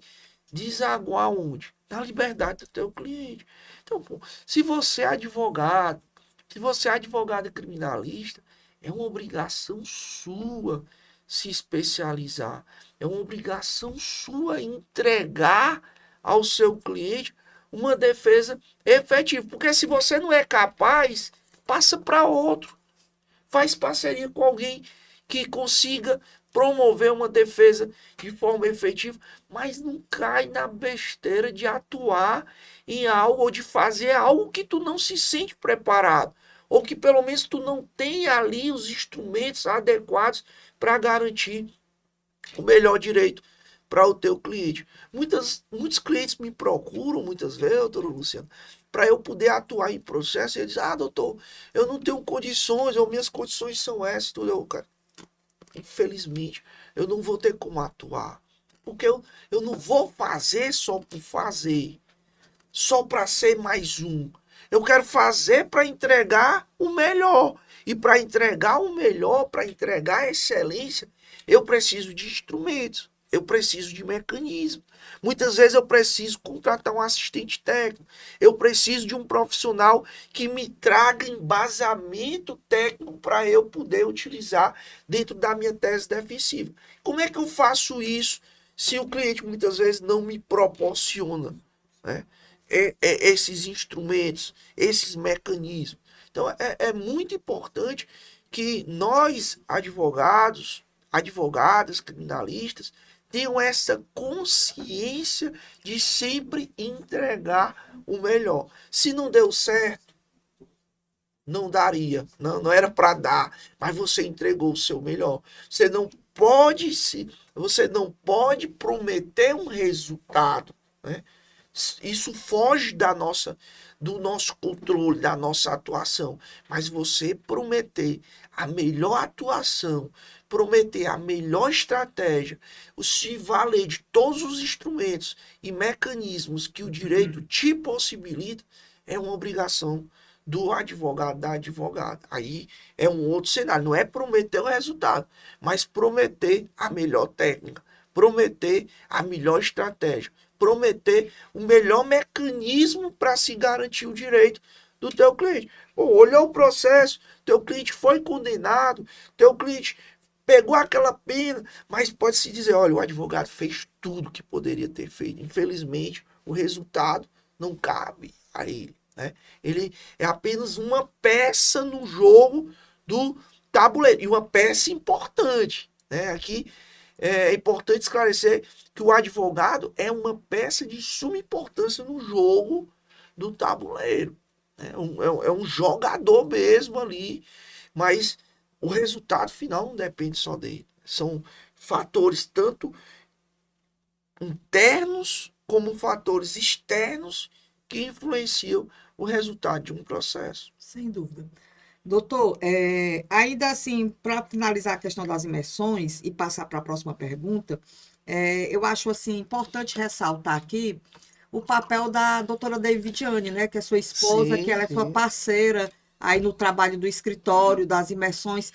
desaguar onde? Na liberdade do teu cliente. Então, pô, se você é advogado, se você é advogado criminalista, é uma obrigação sua se especializar. É uma obrigação sua entregar ao seu cliente uma defesa efetiva. Porque se você não é capaz, passa para outro. Faz parceria com alguém que consiga promover uma defesa de forma efetiva, mas não cai na besteira de atuar em algo ou de fazer algo que tu não se sente preparado, ou que pelo menos tu não tem ali os instrumentos adequados para garantir o melhor direito para o teu cliente. Muitos clientes me procuram muitas vezes, doutor Luciano, para eu poder atuar em processo, e eles dizem, doutor, eu não tenho condições, ou minhas condições são essas, tudo. Cara, infelizmente, eu não vou ter como atuar. Porque eu não vou fazer só por fazer, só para ser mais um. Eu quero fazer para entregar o melhor. E para entregar o melhor, para entregar a excelência, eu preciso de instrumentos, eu preciso de mecanismos. Muitas vezes eu preciso contratar um assistente técnico, eu preciso de um profissional que me traga embasamento técnico para eu poder utilizar dentro da minha tese defensiva. Como é que eu faço isso se o cliente muitas vezes não me proporciona, né, esses instrumentos, esses mecanismos? Então é muito importante que nós, advogadas, criminalistas, tenham essa consciência de sempre entregar o melhor. Se não deu certo, não daria, não era para dar, mas você entregou o seu melhor. Você não pode prometer um resultado, né? Isso foge do nosso controle, da nossa atuação. Mas você prometer a melhor atuação, prometer a melhor estratégia, se valer de todos os instrumentos e mecanismos que o direito te possibilita, é uma obrigação do advogado, da advogada. Aí é um outro cenário. Não é prometer o resultado, mas prometer a melhor técnica, prometer a melhor estratégia, prometer o melhor mecanismo para se garantir o direito do teu cliente. Pô, olhou o processo, teu cliente foi condenado, teu cliente pegou aquela pena, mas pode-se dizer, olha, o advogado fez tudo que poderia ter feito. Infelizmente, o resultado não cabe a ele, né? Ele é apenas uma peça no jogo do tabuleiro, e uma peça importante, né? Aqui é importante esclarecer que o advogado é uma peça de suma importância no jogo do tabuleiro. É um jogador mesmo ali, mas o resultado final não depende só dele. São fatores tanto internos como fatores externos que influenciam o resultado de um processo. Sem dúvida. Doutor, ainda assim, para finalizar a questão das imersões e passar para a próxima pergunta, eu acho assim importante ressaltar aqui o papel da doutora Davidiane, né, que é sua esposa, que Sim, ela é sua sim, parceira aí no trabalho do escritório, das imersões.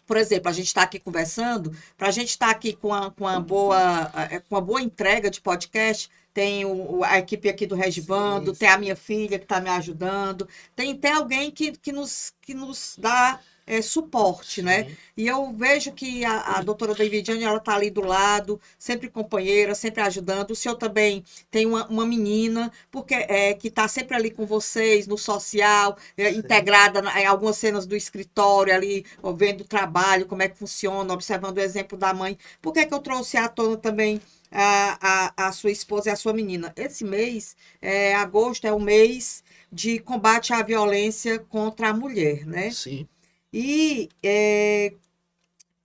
Por exemplo, a gente está aqui conversando, para a gente estar aqui com uma boa entrega de podcast, tem a equipe aqui do sim, Regivando, tem a sim, minha filha que está me ajudando, tem alguém que nos dá suporte, né? sim, E eu vejo que a doutora Davidiane, ela está ali do lado, sempre companheira, sempre ajudando. O senhor também tem uma menina, porque que está sempre ali com vocês, no social, sim. integrada em algumas cenas do escritório ali, ó, vendo o trabalho, como é que funciona, observando o exemplo da mãe. Por que que eu trouxe à tona também a sua esposa e a sua menina? Esse mês, agosto, é o mês de combate à violência contra a mulher, né? Sim. E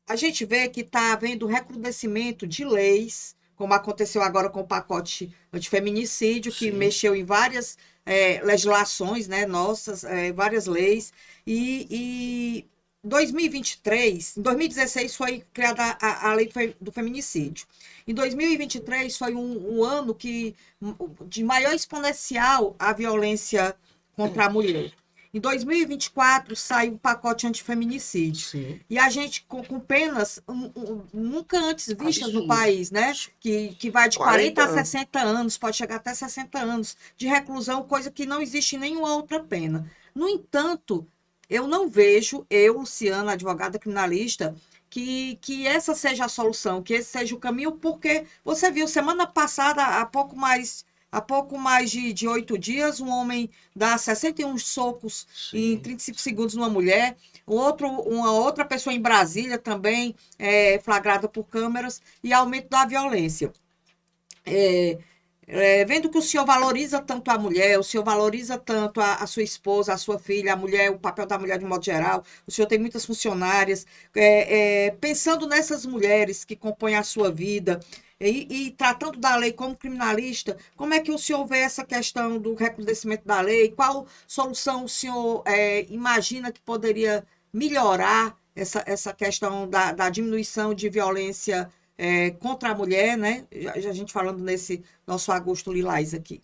a gente vê que está havendo recrudescimento de leis, como aconteceu agora com o pacote antifeminicídio, que Sim, mexeu em várias legislações, né, nossas, várias leis. E 2023, em 2016 foi criada a lei do feminicídio. Em 2023 foi um ano de maior exponencial a violência contra a mulher. Em 2024 sai o pacote antifeminicídio. sim. E a gente, com penas nunca antes vistas no Absurdo. país, né? Que vai de 40 40 a anos. 60 anos, pode chegar até 60 anos de reclusão, coisa que não existe em nenhuma outra pena. No entanto, eu não vejo, eu, Luciana, advogada criminalista, que essa seja a solução, que esse seja o caminho, porque você viu, semana passada, há pouco mais de 8 dias, um homem dá 61 socos em Sim, 35 sim. segundos numa mulher. Uma outra pessoa em Brasília também flagrada por câmeras e aumento da violência. Vendo que o senhor valoriza tanto a mulher, o senhor valoriza tanto a sua esposa, a sua filha, a mulher, o papel da mulher de modo geral, o senhor tem muitas funcionárias, pensando nessas mulheres que compõem a sua vida e tratando da lei como criminalista, como é que o senhor vê essa questão do recrudescimento da lei? Qual solução o senhor imagina que poderia melhorar essa questão da diminuição de violência contra a mulher, né? A gente falando nesse nosso agosto lilás aqui.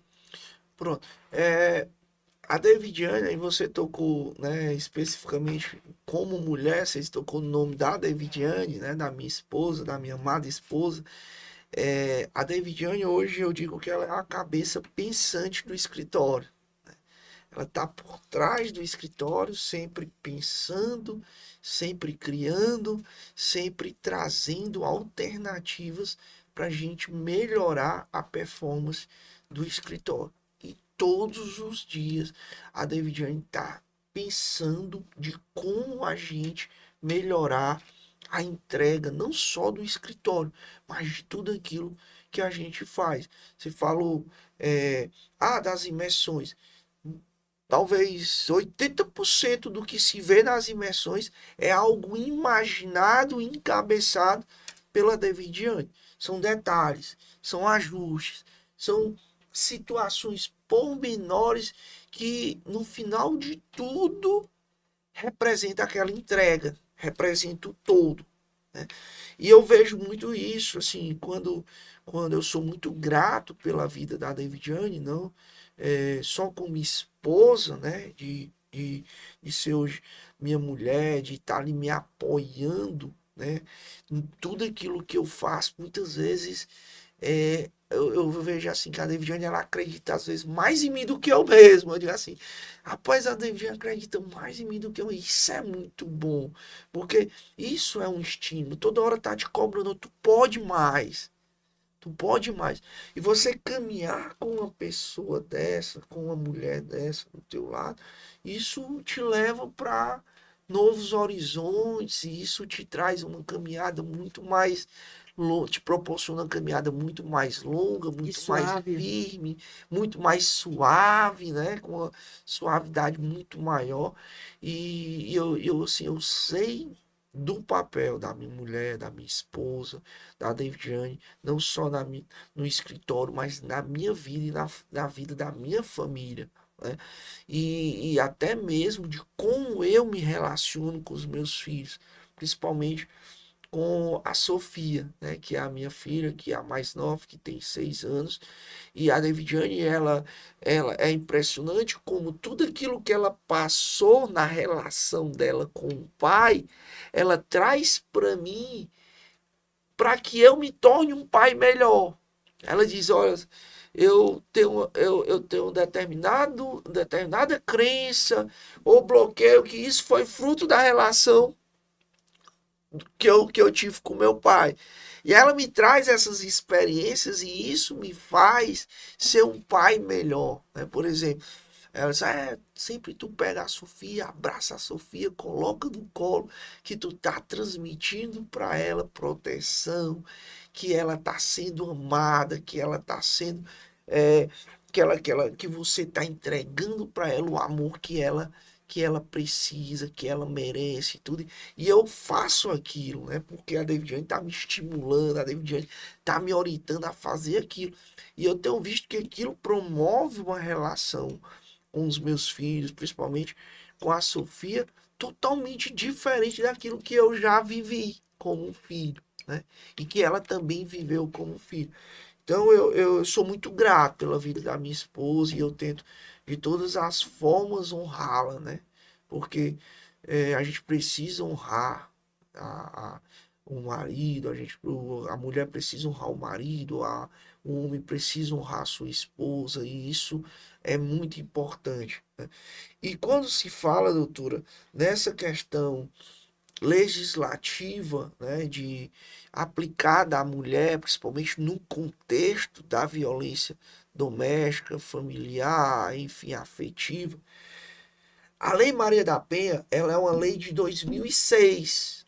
Pronto. É, a Davidiane, aí você tocou, né, especificamente como mulher, você tocou no nome da Davidiane, né, da minha esposa, da minha amada esposa. A Davidiane hoje eu digo que ela é a cabeça pensante do escritório. Ela está por trás do escritório, sempre pensando, sempre criando, sempre trazendo alternativas para a gente melhorar a performance do escritório. E todos os dias a Davidiane está pensando de como a gente melhorar a entrega, não só do escritório, mas de tudo aquilo que a gente faz. Você falou das imersões. Talvez 80% do que se vê nas imersões é algo imaginado e encabeçado pela Davidiane. São detalhes, são ajustes, são situações pormenores que no final de tudo representa aquela entrega, representa o todo, né? E eu vejo muito isso, assim, quando eu sou muito grato pela vida da Davidiane, não só como esposa, né, de ser hoje minha mulher, de estar ali me apoiando, né, em tudo aquilo que eu faço, muitas vezes eu vejo assim que a Davidiane ela acredita às vezes mais em mim do que eu mesmo. Eu digo assim, rapaz, a Davidiane acredita mais em mim do que eu. Isso é muito bom, porque isso é um estímulo. Toda hora tá te cobrando, tu pode mais. Tu pode mais. E você caminhar com uma pessoa dessa, com uma mulher dessa do teu lado, isso te leva para novos horizontes, e isso te traz uma caminhada muito mais te proporciona uma caminhada muito mais longa, E muito mais suave. firme, muito mais suave, né? Com uma suavidade muito maior. E assim, eu sei do papel da minha mulher, da minha esposa, da Davidiane, não só no escritório, mas na minha vida e na vida da minha família. né? E até mesmo de como eu me relaciono com os meus filhos, principalmente com a Sofia, né, que é a minha filha, que é a mais nova, que tem 6 anos, e a Davidiane, ela é impressionante como tudo aquilo que ela passou na relação dela com o pai, ela traz para mim para que eu me torne um pai melhor. Ela diz, olha, eu tenho determinada crença ou bloqueio que isso foi fruto da relação que eu tive com meu pai. E ela me traz essas experiências e isso me faz ser um pai melhor, né? Por exemplo, ela diz, sempre tu pega a Sofia, abraça a Sofia, coloca no colo, que tu tá transmitindo para ela proteção, que ela tá sendo amada, que ela tá sendo, é, que você tá entregando para ela o amor que ela precisa, que ela merece, e tudo. E eu faço aquilo, né? Porque a Davidiane tá me estimulando, a Davidiane tá me orientando a fazer aquilo. E eu tenho visto que aquilo promove uma relação com os meus filhos, principalmente com a Sofia, totalmente diferente daquilo que eu já vivi como um filho, né? E que ela também viveu como filho. Então eu sou muito grato pela vida da minha esposa e eu tento de todas as formas honrá-la, né? Porque a gente precisa honrar a, o marido, a mulher precisa honrar o marido, o homem precisa honrar a sua esposa, e isso é muito importante, né? E quando se fala, doutora, nessa questão legislativa, né, de aplicada à mulher, principalmente no contexto da violência doméstica, familiar, enfim, afetiva. A Lei Maria da Penha, ela é uma lei de 2006.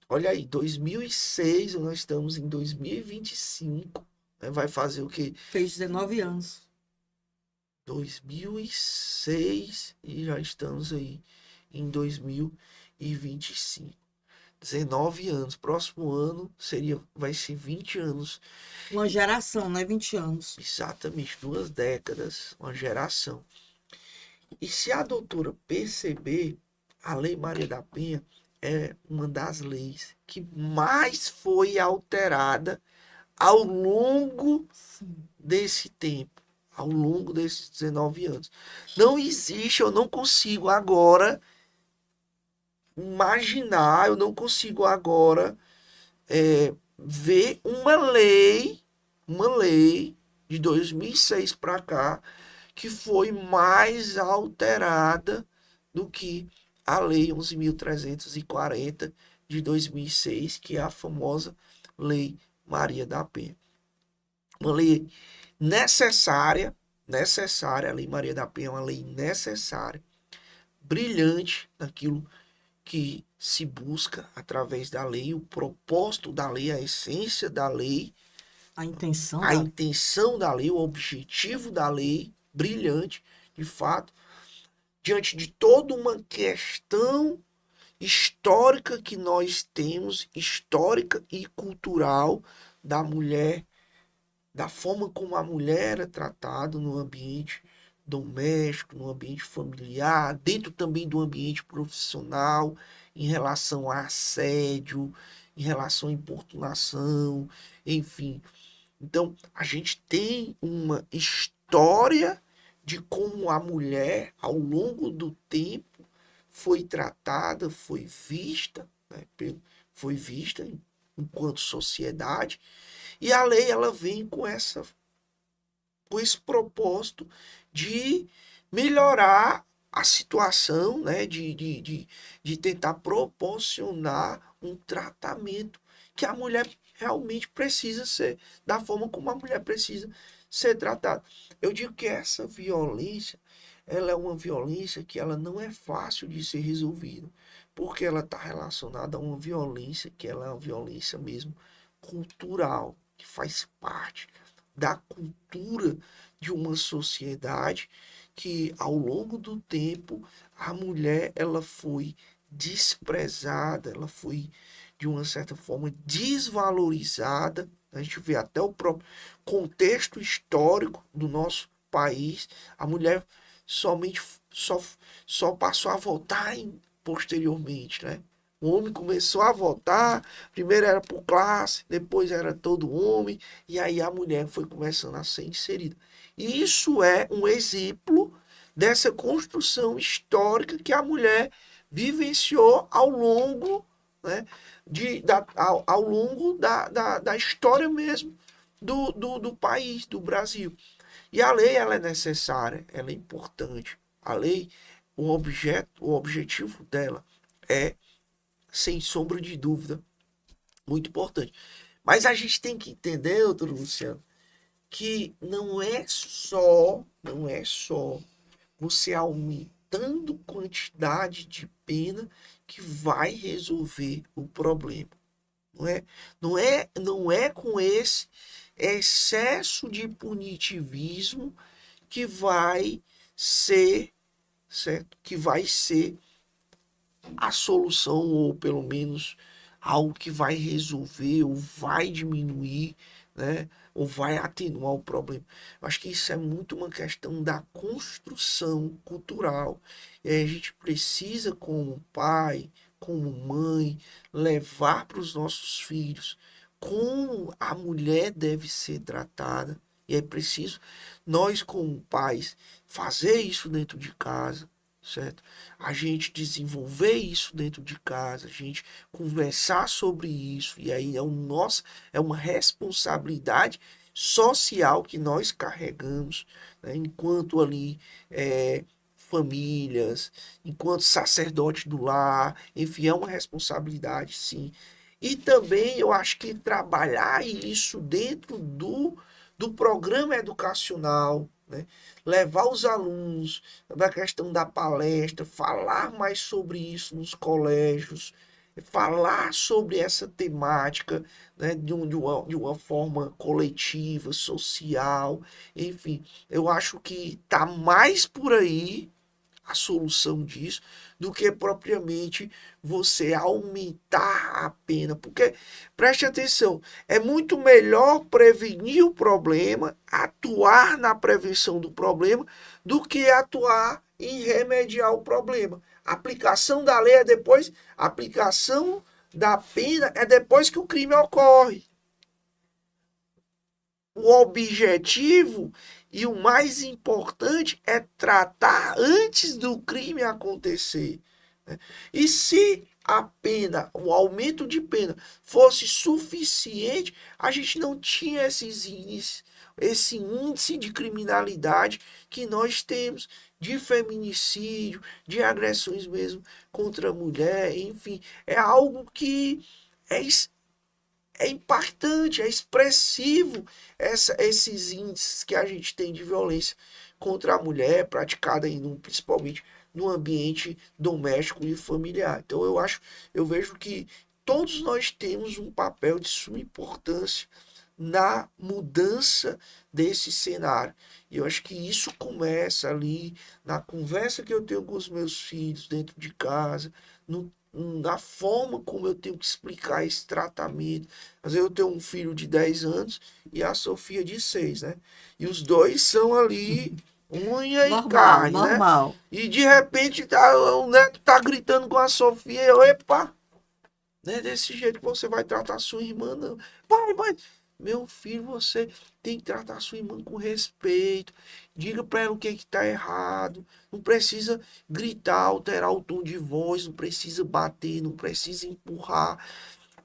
Olha aí, 2006, nós estamos em 2025, né? Vai fazer o quê? Fez 19 anos. 2006 e já estamos aí em 2025. 19 anos. Próximo ano vai ser 20 anos. Uma geração, né? 20 anos. Exatamente, 2 décadas, uma geração. E se a doutora perceber, a Lei Maria da Penha é uma das leis que mais foi alterada ao longo desse tempo, ao longo desses 19 anos. Não existe, eu não consigo agora imaginar, eu não consigo agora ver uma lei de 2006 para cá que foi mais alterada do que a Lei 11.340 de 2006, que é a famosa Lei Maria da Penha. Uma lei necessária, a Lei Maria da Penha é uma lei necessária, brilhante naquilo que se busca através da lei, o propósito da lei, a essência da lei, A intenção a da... intenção da lei, o objetivo da lei, brilhante, de fato, diante de toda uma questão histórica que nós temos, histórica e cultural da mulher, da forma como a mulher é tratada no ambiente doméstico, no ambiente familiar, dentro também do ambiente profissional, em relação a assédio, em relação à importunação, enfim. Então, a gente tem uma história de como a mulher, ao longo do tempo, foi tratada, né, foi vista enquanto sociedade, e a lei ela vem com esse propósito de melhorar a situação, né, de tentar proporcionar um tratamento que a mulher realmente precisa ser, da forma como a mulher precisa ser tratada. Eu digo que essa violência, ela é uma violência que ela não é fácil de ser resolvida, porque ela está relacionada a uma violência que ela é uma violência mesmo cultural, que faz parte da cultura de uma sociedade que ao longo do tempo a mulher ela foi desprezada, ela foi de uma certa forma desvalorizada. A gente vê até o próprio contexto histórico do nosso país. A mulher só passou a votar posteriormente, né? O homem começou a votar, primeiro era por classe, depois era todo homem, e aí a mulher foi começando a ser inserida. E isso é um exemplo dessa construção histórica que a mulher vivenciou ao longo, né, ao longo da história mesmo do país, do Brasil. E a lei ela é necessária, ela é importante. A lei, o objetivo dela é, sem sombra de dúvida, muito importante. Mas a gente tem que entender, doutor Luciano, que não é só você aumentando quantidade de pena que vai resolver o problema. Não é com esse excesso de punitivismo que vai ser, certo? Que vai ser a solução, ou pelo menos algo que vai resolver, ou vai diminuir, né? Ou vai atenuar o problema. Eu acho que isso é muito uma questão da construção cultural. E aí a gente precisa, como pai, como mãe, levar para os nossos filhos como a mulher deve ser tratada. E é preciso nós, como pais, fazer isso dentro de casa, certo? A gente desenvolver isso dentro de casa, a gente conversar sobre isso, e aí é uma responsabilidade social que nós carregamos, né, enquanto ali famílias, enquanto sacerdote do lar, enfim, é uma responsabilidade, sim. E também eu acho que trabalhar isso dentro do programa educacional, né? Levar os alunos da questão da palestra, falar mais sobre isso nos colégios, falar sobre essa temática, né, de uma forma coletiva, social, enfim, eu acho que está mais por aí a solução disso do que propriamente você aumentar a pena. Porque, preste atenção, é muito melhor prevenir o problema, atuar na prevenção do problema, do que atuar em remediar o problema. A aplicação da lei é depois, a aplicação da pena é depois que o crime ocorre. O objetivo e o mais importante é tratar antes do crime acontecer, né? E se a pena, o aumento de pena fosse suficiente, a gente não tinha esse índice de criminalidade que nós temos, de feminicídio, de agressões mesmo contra a mulher, enfim, é algo que é impactante, é expressivo esses índices que a gente tem de violência contra a mulher praticada principalmente no ambiente doméstico e familiar. Então eu vejo que todos nós temos um papel de suma importância na mudança desse cenário. E eu acho que isso começa ali na conversa que eu tenho com os meus filhos dentro de casa, na forma como eu tenho que explicar esse tratamento. Às vezes eu tenho um filho de 10 anos e a Sofia de 6, né? E os dois são ali unha e Normal, carne, né? normal. E de repente o neto tá gritando com a Sofia, eu, epa, não é desse jeito que você vai tratar a sua irmã, não. Pai, mãe, meu filho, você tem que tratar a sua irmã com respeito. Diga para ela o que está errado. Não precisa gritar, alterar o tom de voz, não precisa bater, não precisa empurrar.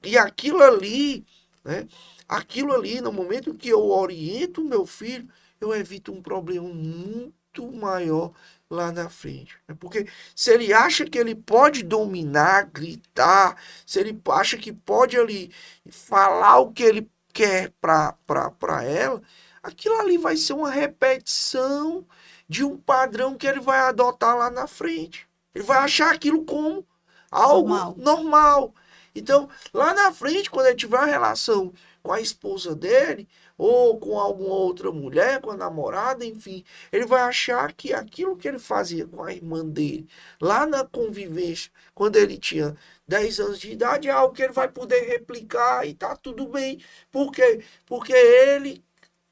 E aquilo ali, né? Aquilo ali, no momento que eu oriento o meu filho, eu evito um problema muito maior lá na frente. Porque se ele acha que ele pode dominar, gritar, se ele acha que pode ali falar o que ele quer para ela, aquilo ali vai ser uma repetição de um padrão que ele vai adotar lá na frente. Ele vai achar aquilo como algo normal. Então, lá na frente, quando ele tiver uma relação com a esposa dele, ou com alguma outra mulher, com a namorada, enfim, ele vai achar que aquilo que ele fazia com a irmã dele, lá na convivência, quando ele tinha 10 anos de idade, é algo que ele vai poder replicar e tá tudo bem. Por quê? Porque ele,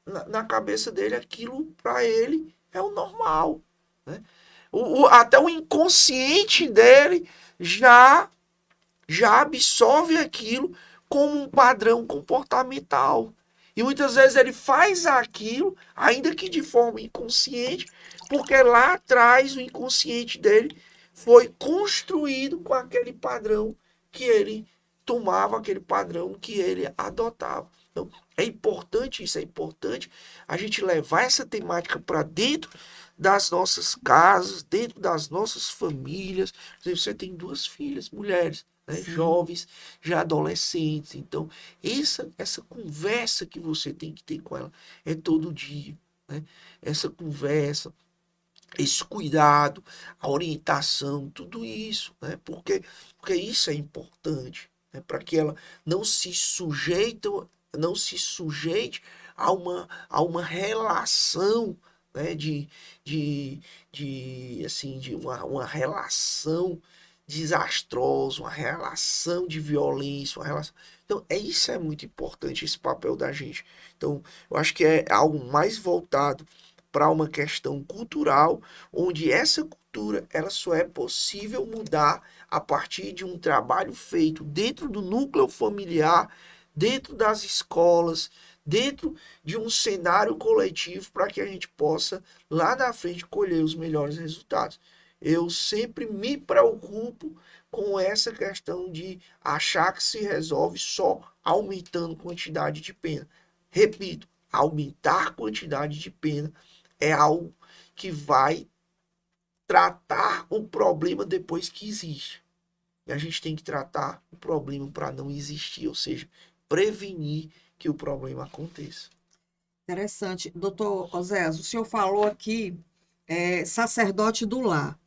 na cabeça dele, aquilo para ele é o normal. né? Até o inconsciente dele já absorve aquilo como um padrão comportamental. E muitas vezes ele faz aquilo, ainda que de forma inconsciente, porque lá atrás o inconsciente dele foi construído com aquele padrão que ele tomava, aquele padrão que ele adotava. Então, é importante isso, é importante a gente levar essa temática para dentro das nossas casas, dentro das nossas famílias. Você tem 2 filhas, mulheres, né, Sim. jovens, já adolescentes. Então, essa conversa que você tem que ter com ela é todo dia, né? Essa conversa, esse cuidado, a orientação, tudo isso, né? Porque isso é importante, né? Para que ela não se sujeite, não se sujeite a uma relação, né? De uma relação desastrosa, uma relação de violência, uma relação. Então, isso é muito importante, esse papel da gente. Então, eu acho que é algo mais voltado para uma questão cultural, onde essa cultura ela só é possível mudar a partir de um trabalho feito dentro do núcleo familiar, dentro das escolas, dentro de um cenário coletivo para que a gente possa lá na frente colher os melhores resultados. Eu sempre me preocupo com essa questão de achar que se resolve só aumentando quantidade de pena. Repito, aumentar quantidade de pena é algo que vai tratar o problema depois que existe. E a gente tem que tratar o problema para não existir, ou seja, prevenir que o problema aconteça. Interessante. Doutor Oséias, o senhor falou aqui, sacerdote do lar.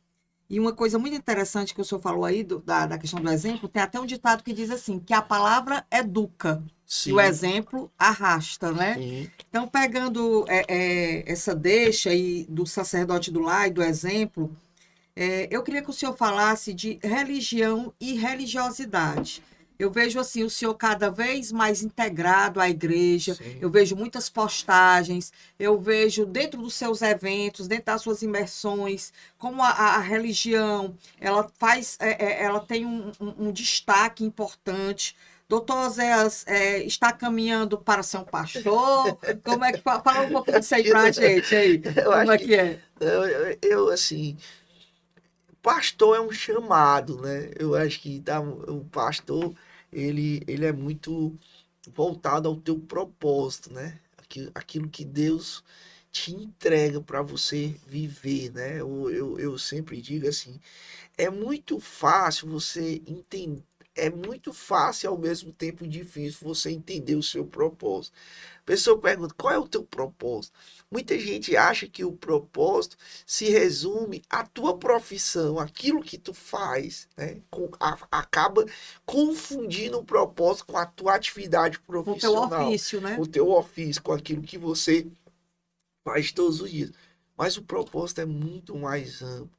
E uma coisa muito interessante que o senhor falou aí, da questão do exemplo, tem até um ditado que diz assim, que a palavra educa e o Sim, exemplo arrasta, né? sim. Então, pegando essa deixa aí do sacerdote do lar e do exemplo, eu queria que o senhor falasse de religião e religiosidade. Eu vejo assim o senhor cada vez mais integrado à igreja. Sim. Eu vejo muitas postagens. Eu vejo dentro dos seus eventos, dentro das suas imersões, como a religião ela tem um destaque importante. Doutor Oséias está caminhando para ser um pastor? Como é que fala um pouquinho disso aí para a gente aí? Eu Como acho é que que é? assim, pastor é um chamado, né? Eu acho que o pastor, ele é muito voltado ao teu propósito, né? Aquilo que Deus te entrega para você viver, né? Eu sempre digo assim, é muito fácil você entender, é muito fácil e ao mesmo tempo difícil você entender o seu propósito. A pessoa pergunta, qual é o teu propósito? Muita gente acha que o propósito se resume à tua profissão, aquilo que tu faz, né? Acaba confundindo o propósito com a tua atividade Com o teu profissional, ofício, com né? o teu ofício, com aquilo que você faz todos os dias. Mas o propósito é muito mais amplo.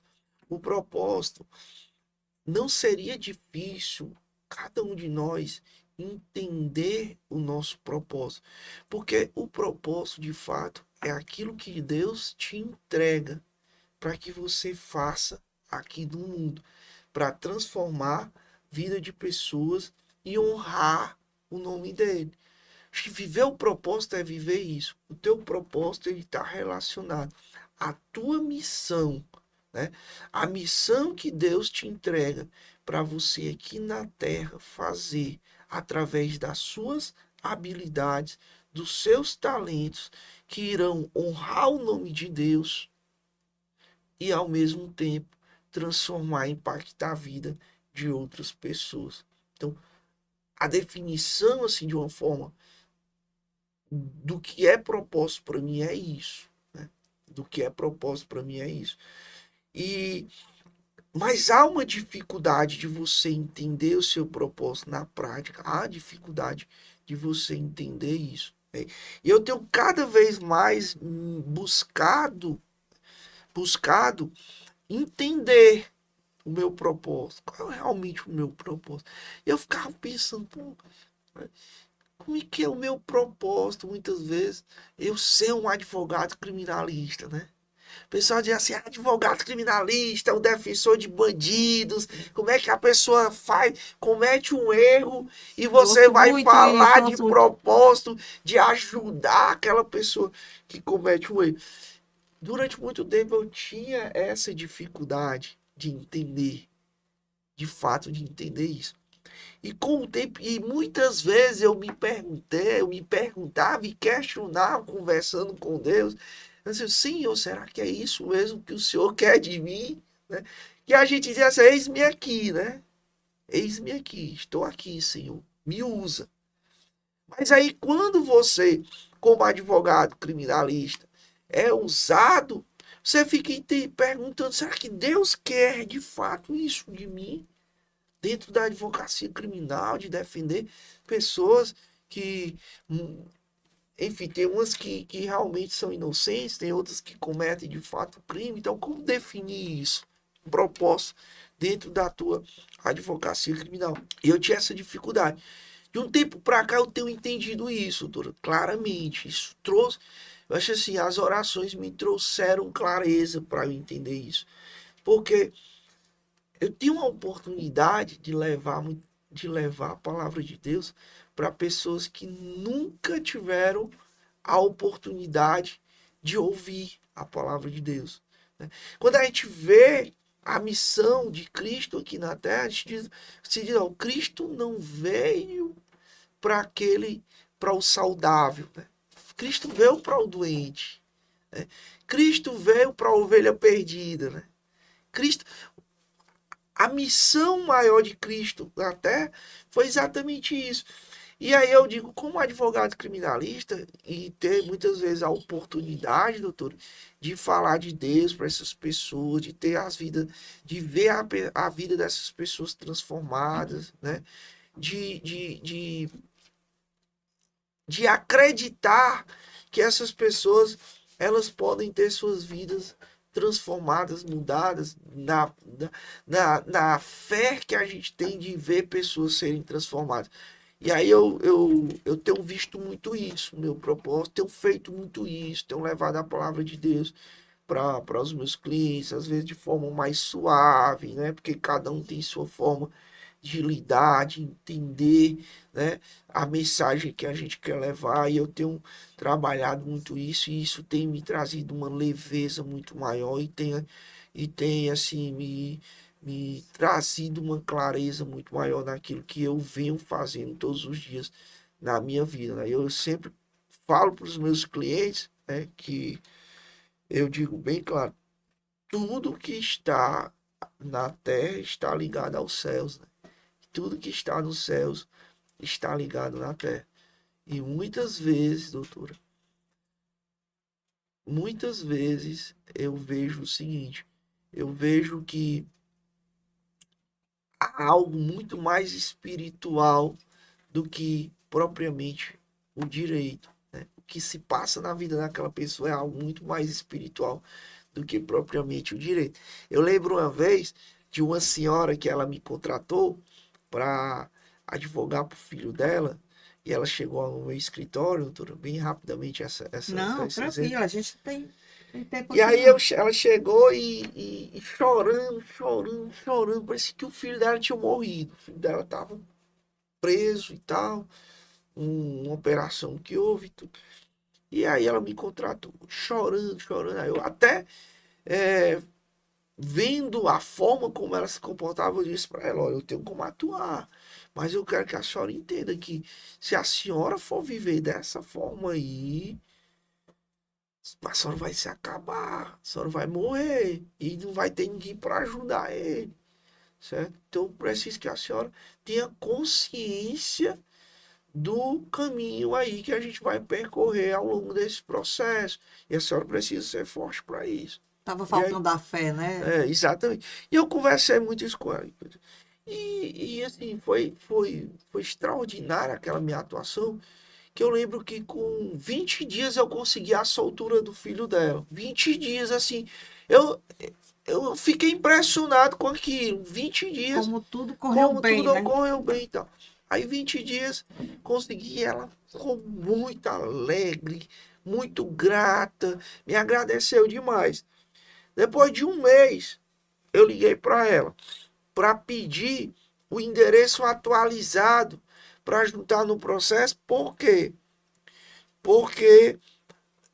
O propósito não seria difícil cada um de nós entender o nosso propósito, porque o propósito de fato é aquilo que Deus te entrega para que você faça aqui no mundo, para transformar a vida de pessoas e honrar o nome dele. Acho que viver o propósito é viver isso. O teu propósito ele está relacionado à tua missão, né? A missão que Deus te entrega para você aqui na terra fazer através das suas habilidades, dos seus talentos que irão honrar o nome de Deus e ao mesmo tempo transformar e impactar a vida de outras pessoas. Então, a definição assim de uma forma do que é propósito para mim é isso, né? Do que é propósito para mim é isso. E mas há uma dificuldade de você entender o seu propósito na prática. Há dificuldade de você entender isso, né? E eu tenho cada vez mais buscado entender o meu propósito. Qual é realmente o meu propósito? E eu ficava pensando, pô, como é que é o meu propósito, muitas vezes, eu ser um advogado criminalista, né? O pessoal diz assim, advogado criminalista, o defensor de bandidos, como é que a pessoa comete um erro e Eu você ouço vai muito isso, falar eu de ouço muito. propósito de ajudar aquela pessoa que comete um erro. Durante muito tempo eu tinha essa dificuldade de entender, de fato de entender isso. E com o tempo, e muitas vezes eu me perguntava e questionava, conversando com Deus. Eu disse, Senhor, será que é isso mesmo que o Senhor quer de mim? Né? Que a gente diz assim, eis-me aqui, né? Eis-me aqui, estou aqui, Senhor, me usa. Mas aí quando você, como advogado criminalista, é usado, você fica perguntando, será que Deus quer de fato isso de mim? Dentro da advocacia criminal, de defender pessoas que, enfim, tem umas que realmente são inocentes, tem outras que cometem de fato crime. Então, como definir isso? Um propósito dentro da tua advocacia criminal. E eu tinha essa dificuldade. De um tempo para cá eu tenho entendido isso, doutora, claramente. Isso trouxe, eu acho assim, as orações me trouxeram clareza para eu entender isso. Porque eu tinha uma oportunidade de levar a palavra de Deus para pessoas que nunca tiveram a oportunidade de ouvir a palavra de Deus. Né? Quando a gente vê a missão de Cristo aqui na Terra, a gente diz, ó, Cristo não veio para o saudável. Né? Cristo veio para o doente. Né? Cristo veio para a ovelha perdida. Né? Cristo, a missão maior de Cristo na Terra foi exatamente isso. E aí eu digo, como advogado criminalista, e ter muitas vezes a oportunidade, doutor, de falar de Deus para essas pessoas, de ter as vidas, de ver a vida dessas pessoas transformadas, né? De acreditar que essas pessoas elas podem ter suas vidas transformadas, mudadas, na fé que a gente tem de ver pessoas serem transformadas. E aí eu tenho visto muito isso, meu propósito, tenho feito muito isso, tenho levado a palavra de Deus para os meus clientes, às vezes de forma mais suave, né? Porque cada um tem sua forma de lidar, de entender, né, a mensagem que a gente quer levar, e eu tenho trabalhado muito isso, e isso tem me trazido uma leveza muito maior, e tem assim, me trazido uma clareza muito maior naquilo que eu venho fazendo todos os dias na minha vida. Né? Eu sempre falo para os meus clientes, né, que eu digo bem claro, tudo que está na terra está ligado aos céus, né? Tudo que está nos céus está ligado na terra. E muitas vezes, doutora, muitas vezes eu vejo o seguinte, eu vejo que há algo muito mais espiritual do que propriamente o direito. Né? O que se passa na vida daquela pessoa é algo muito mais espiritual do que propriamente o direito. Eu lembro uma vez de uma senhora que ela me contratou para advogar para o filho dela, e ela chegou ao meu escritório, doutora, bem rapidamente Não, esse exemplo. tranquilo, a gente tem tempo E aqui aí não. ela chegou e chorando, chorando, chorando, parecia que o filho dela tinha morrido. O filho dela estava preso e tal, uma operação que houve e tudo. E aí ela me contratou, chorando, chorando. Aí eu até vendo a forma como ela se comportava, eu disse para ela, olha, eu tenho como atuar, mas eu quero que a senhora entenda que se a senhora for viver dessa forma aí, a senhora vai se acabar, a senhora vai morrer e não vai ter ninguém para ajudar ele, certo? Então eu preciso que a senhora tenha consciência do caminho aí que a gente vai percorrer ao longo desse processo, e a senhora precisa ser forte para isso. Tava E aí, faltando a fé, né? exatamente. E eu conversei muito isso com ela. E assim, foi extraordinária aquela minha atuação, que eu lembro que com 20 dias eu consegui a soltura do filho dela. 20 dias, assim, eu, eu fiquei impressionado com aquilo. 20 dias, Como tudo correu como bem, tudo né? ocorreu bem e tal. Aí 20 dias, consegui, ela ficou muito alegre, muito grata, me agradeceu demais. Depois de um mês, eu liguei para ela para pedir o endereço atualizado para juntar no processo. Por quê? Porque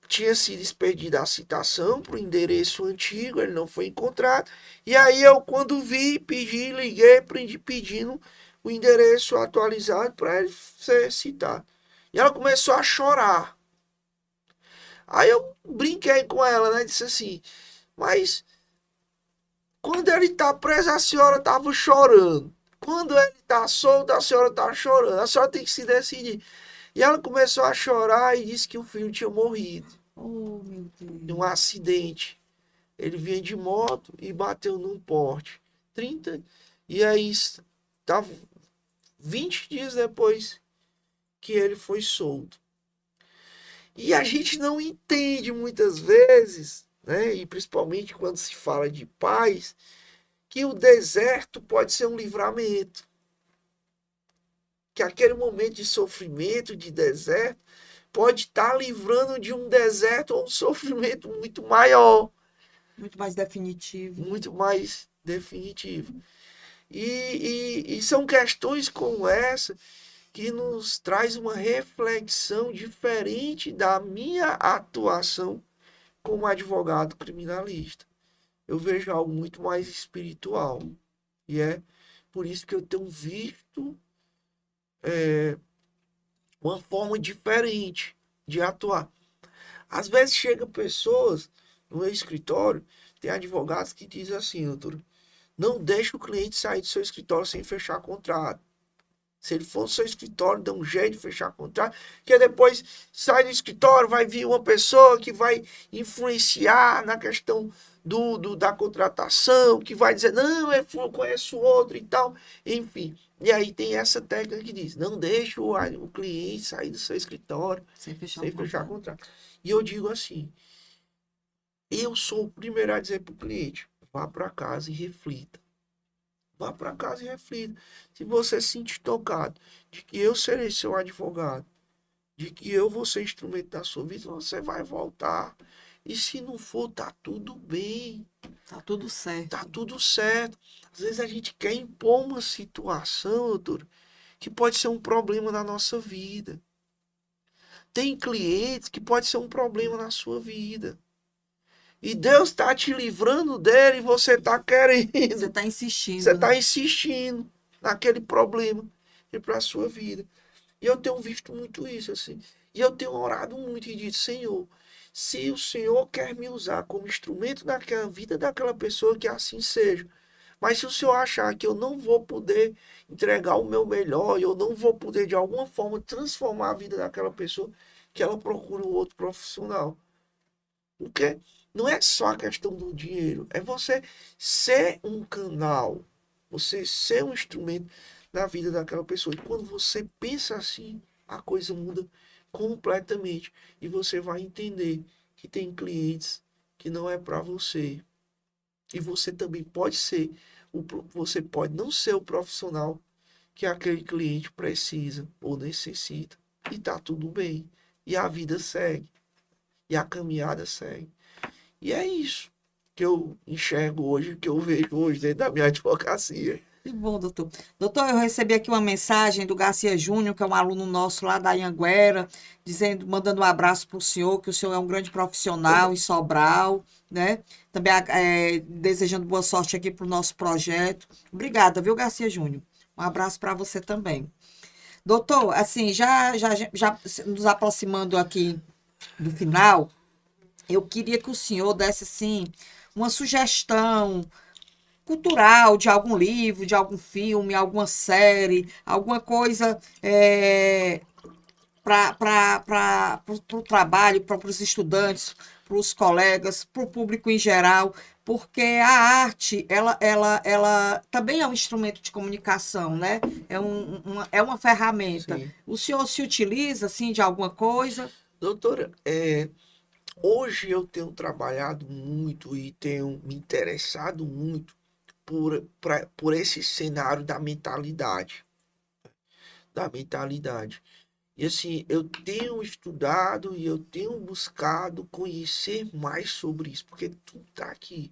tinha sido expedida a citação para o endereço antigo, ele não foi encontrado. E aí eu, quando vi, pedi, liguei pedindo o endereço atualizado para ele ser citado. E ela começou a chorar. Aí eu brinquei com ela, né? Disse assim, mas quando ele está preso, a senhora estava chorando. Quando ele está solto, a senhora está chorando. A senhora tem que se decidir. E ela começou a chorar e disse que o filho tinha morrido. Oh, meu De um Deus. acidente. Ele vinha de moto e bateu num poste. 30. E aí, tava 20 dias depois que ele foi solto. E a gente não entende muitas vezes, né? E principalmente quando se fala de paz, que o deserto pode ser um livramento. Que aquele momento de sofrimento, de deserto, pode estar livrando de um deserto ou um sofrimento muito maior, Muito mais definitivo. muito mais definitivo. E são questões como essa que nos traz uma reflexão diferente da minha atuação como advogado criminalista. Eu vejo algo muito mais espiritual. E é por isso que eu tenho visto uma forma diferente de atuar. Às vezes chegam pessoas no meu escritório, tem advogados que dizem assim, doutor, não deixe o cliente sair do seu escritório sem fechar contrato. Se ele for no seu escritório, dá um jeito de fechar contrato, porque depois sai do escritório, vai vir uma pessoa que vai influenciar na questão da contratação, que vai dizer, não, eu conheço outro e tal, enfim. E aí tem essa técnica que diz, não deixe o cliente sair do seu escritório Sem fechar sem o fechar contrato. contrato. E eu digo assim, eu sou o primeiro a dizer para o cliente, vá para casa e reflita. Vá para casa e reflita. Se você se sentir tocado de que eu serei seu advogado, de que eu vou ser instrumento da sua vida, você vai voltar. E se não for, tá tudo bem. Tá tudo certo. Tá tudo certo. Às vezes a gente quer impor uma situação, doutor, que pode ser um problema na nossa vida. Tem clientes que pode ser um problema na sua vida. E Deus está te livrando dele e você está querendo. Você está insistindo, Você né? está insistindo naquele problema para a sua vida. E eu tenho visto muito isso, assim. E eu tenho orado muito e dito, Senhor, se o Senhor quer me usar como instrumento naquela vida daquela pessoa, que assim seja. Mas se o Senhor achar que eu não vou poder entregar o meu melhor, e eu não vou poder, de alguma forma, transformar a vida daquela pessoa, que ela procure um outro profissional. Porque não é só a questão do dinheiro, é você ser um canal, você ser um instrumento na vida daquela pessoa. E quando você pensa assim, a coisa muda completamente. E você vai entender que tem clientes que não é para você. E você também pode ser, você pode não ser o profissional que aquele cliente precisa ou necessita. E tá tudo bem. E a vida segue. E a caminhada segue. E é isso que eu enxergo hoje, que eu vejo hoje dentro da minha advocacia. Que bom, doutor. Doutor, eu recebi aqui uma mensagem do Garcia Júnior, que é um aluno nosso lá da Anhanguera, dizendo, mandando um abraço para o senhor, que o senhor é um grande profissional em Sobral, né? Também desejando boa sorte aqui para o nosso projeto. Obrigada, viu, Garcia Júnior? Um abraço para você também. Doutor, assim, já nos aproximando aqui do final, eu queria que o senhor desse, assim, uma sugestão cultural de algum livro, de algum filme, alguma série, alguma coisa para o trabalho, para os estudantes, para os colegas, para o público em geral, porque a arte, ela também é um instrumento de comunicação, né? É uma ferramenta. Sim. O senhor se utiliza, assim, de alguma coisa? Doutora, hoje eu tenho trabalhado muito e tenho me interessado muito por esse cenário da mentalidade. Da mentalidade. E assim, eu tenho estudado e eu tenho buscado conhecer mais sobre isso, porque tudo tá aqui,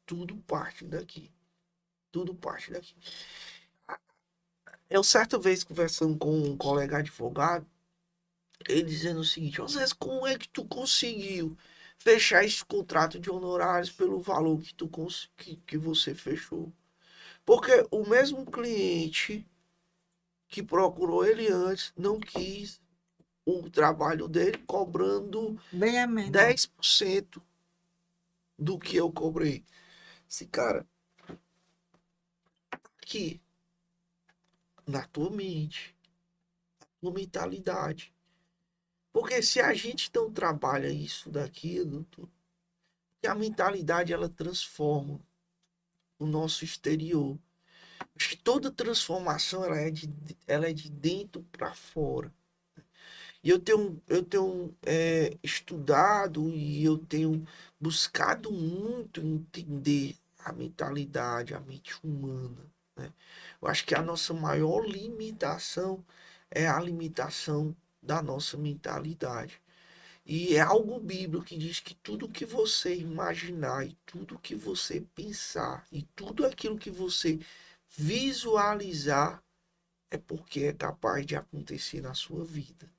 tudo parte daqui, tudo parte daqui. Eu certa vez conversando com um colega advogado, ele dizendo o seguinte: às vezes, como é que tu conseguiu fechar esse contrato de honorários pelo valor que que você fechou? Porque o mesmo cliente que procurou ele antes não quis o trabalho dele cobrando Bem é menor. 10% do que eu cobrei. Esse cara, aqui, na tua mente, na mentalidade. Porque se a gente não trabalha isso daquilo, a mentalidade ela transforma o nosso exterior. Acho que toda transformação ela é de dentro para fora. E eu tenho estudado e eu tenho buscado muito entender a mentalidade, a mente humana, né? Eu acho que a nossa maior limitação é a limitação da nossa mentalidade. E é algo bíblico que diz que tudo que você imaginar e tudo que você pensar e tudo aquilo que você visualizar é porque é capaz de acontecer na sua vida.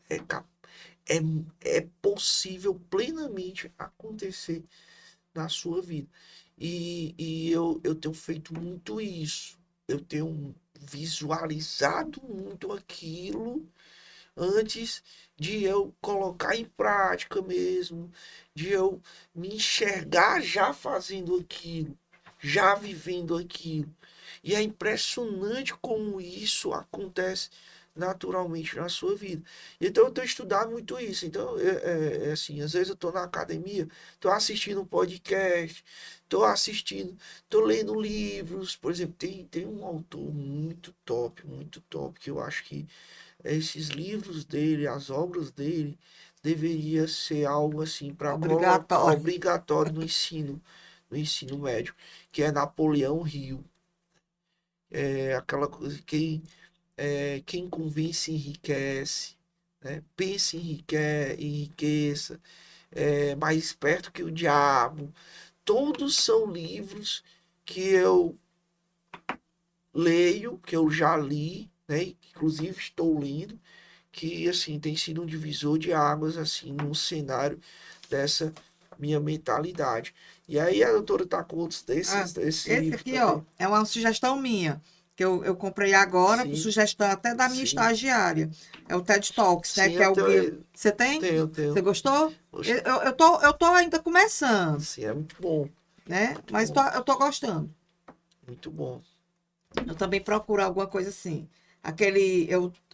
É, é, é possível plenamente acontecer na sua vida. E eu tenho feito muito isso. Eu tenho visualizado muito aquilo antes de eu colocar em prática mesmo, de eu me enxergar já fazendo aquilo, já vivendo aquilo. E é impressionante como isso acontece naturalmente na sua vida. Então eu tenho estudado muito isso. Então, é assim, às vezes eu estou na academia, estou assistindo um podcast, estou lendo livros. Por exemplo, tem um autor muito top, que eu acho que esses livros dele, as obras dele, deveria ser algo assim para colocar Obrigatório. obrigatório no ensino médio, que é Napoleão Hill. É aquela coisa, quem convence enriquece, né? Pense enriqueça, mais esperto que o diabo. Todos são livros que eu leio, que eu já li, né? Inclusive estou lendo, que assim tem sido um divisor de águas assim no cenário dessa minha mentalidade. E aí a doutora tá com outros Ah, desses esse livros aqui, ó, também. é uma sugestão minha, que eu comprei agora, por Sim, sugestão até da minha sim, estagiária. É o TED Talks, né? sim, Que é eu o guia. tenho, Você tem? Você tenho. gostou? Poxa, Eu tô ainda começando, sim, é muito bom, né? muito Mas bom, eu tô gostando. muito bom. Eu também procuro alguma coisa assim.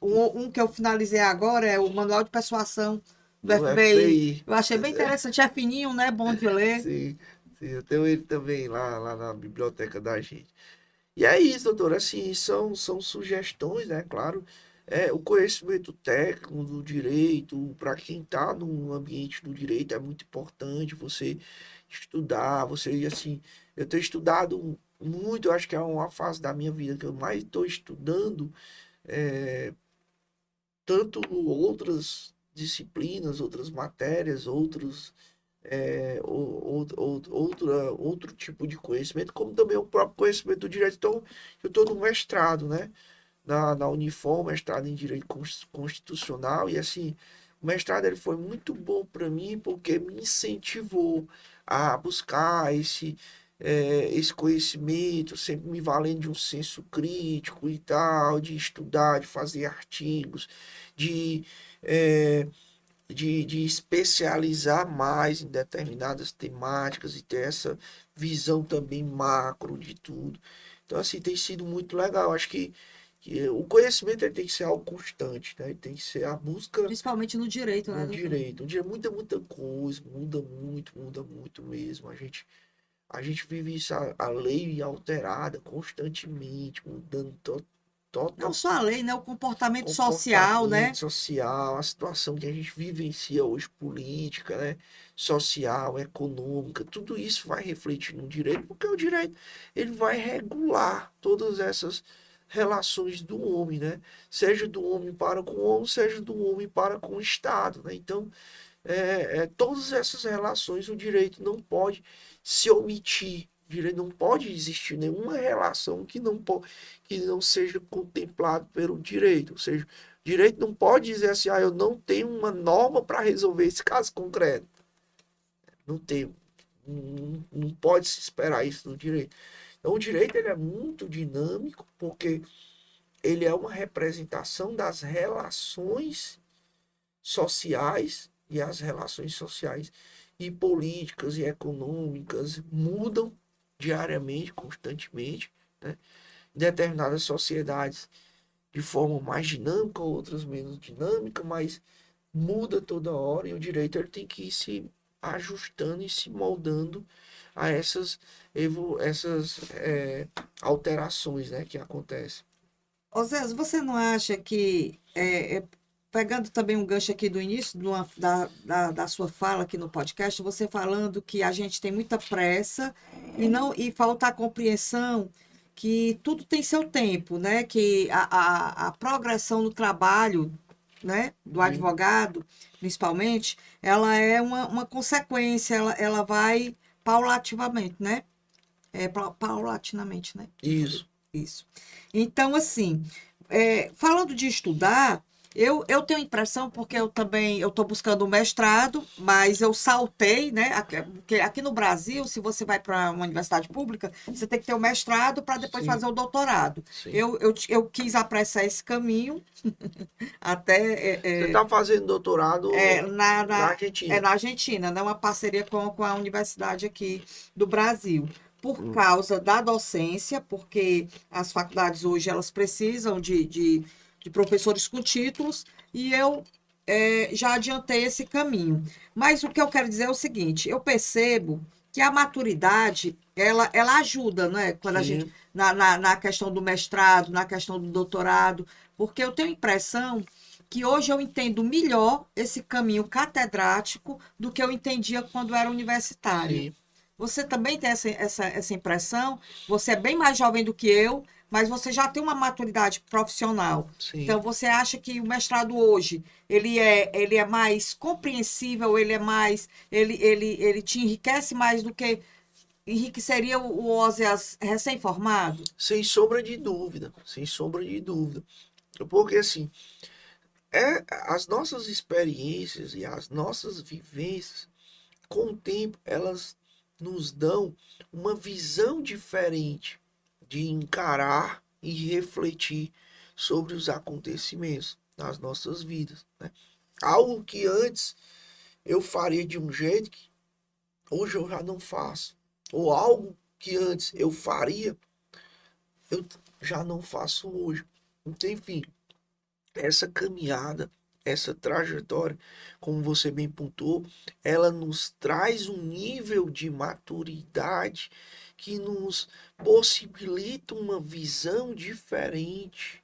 Um que eu finalizei agora é o Manual de Persuasão do Do FBI. FBI. Eu achei bem interessante, é fininho, né? Bom de ler. Sim, sim, eu tenho ele também lá na biblioteca da gente. E é isso, doutor. Assim, são sugestões, né? Claro, o conhecimento técnico do direito, para quem está no ambiente do direito, é muito importante você estudar. Você, assim, eu tenho estudado muito, eu acho que é uma fase da minha vida que eu mais estou estudando, é, tanto outras disciplinas, outras matérias, outro tipo de conhecimento, como também o próprio conhecimento do direito. Então, eu estou no mestrado, né? Na Unifor, mestrado em Direito Constitucional, e assim, o mestrado ele foi muito bom para mim porque me incentivou a buscar esse conhecimento, sempre me valendo de um senso crítico e tal, de estudar, de fazer artigos, de, é, de especializar mais em determinadas temáticas e ter essa visão também macro de tudo. Então, assim, tem sido muito legal. Acho que o conhecimento ele tem que ser algo constante, né? Ele tem que ser a busca Principalmente no direito, né, no doutor? direito. O direito muita coisa, muda muito mesmo. A gente vive isso, a lei alterada constantemente, mudando Não total só a lei, né? O comportamento social, comportamento né? social, a situação que a gente vivencia hoje, política, né? Social, econômica, tudo isso vai refletir no direito, porque o direito ele vai regular todas relações do homem, né? Seja do homem para com o homem, seja do homem para com o Estado, né? Então, todas essas relações, o direito não pode se omitir. O direito não pode existir nenhuma relação que não seja contemplado pelo direito. Ou seja, o direito não pode dizer assim, eu não tenho uma norma para resolver esse caso concreto. Não tem. Não pode se esperar isso no direito. Então, o direito ele é muito dinâmico, porque ele é uma representação das relações sociais, e as relações sociais e políticas e econômicas mudam diariamente, constantemente, né? Em determinadas sociedades de forma mais dinâmica, outras menos dinâmica, mas muda toda hora, e o direito ele tem que ir se ajustando e se moldando a essas alterações, né, que acontecem. Osés, você não acha que, pegando também um gancho aqui do início da sua fala aqui no podcast, você falando que a gente tem muita pressa e falta a compreensão que tudo tem seu tempo, né? Que a progressão no trabalho, né, do advogado, principalmente, ela é uma consequência, ela vai paulativamente, né? Paulatinamente, né? Isso. Isso. Então, assim, falando de estudar, eu tenho a impressão, porque eu estou buscando um mestrado, mas eu saltei, né? Porque aqui no Brasil, se você vai para uma universidade pública, você tem que ter o mestrado para depois Sim, fazer o doutorado. sim. Eu quis apressar esse caminho, até Você está fazendo doutorado na, na na, Argentina. na Argentina, né? Uma parceria com a universidade aqui do Brasil. Por causa da docência, porque as faculdades hoje elas precisam de professores com títulos, e eu já adiantei esse caminho. Mas o que eu quero dizer é o seguinte: eu percebo que a maturidade ela ajuda, né? Quando a gente, Sim, na questão do mestrado, na questão do doutorado, porque eu tenho a impressão que hoje eu entendo melhor esse caminho catedrático do que eu entendia quando era universitária. sim, Você também tem essa impressão? Você é bem mais jovem do que eu, mas você já tem uma maturidade profissional. sim. Então, você acha que o mestrado hoje, ele é mais compreensível, ele te enriquece mais do que enriqueceria o Oséias recém-formado? Sem sombra de dúvida, sem sombra de dúvida. Porque assim, as nossas experiências e as nossas vivências, com o tempo, elas nos dão uma visão diferente de encarar e refletir sobre os acontecimentos nas nossas vidas, né? Algo que antes eu faria de um jeito que hoje eu já não faço. Ou algo que antes eu faria, eu já não faço hoje. Então, enfim, essa caminhada, essa trajetória, como você bem pontuou, ela nos traz um nível de maturidade que nos possibilita uma visão diferente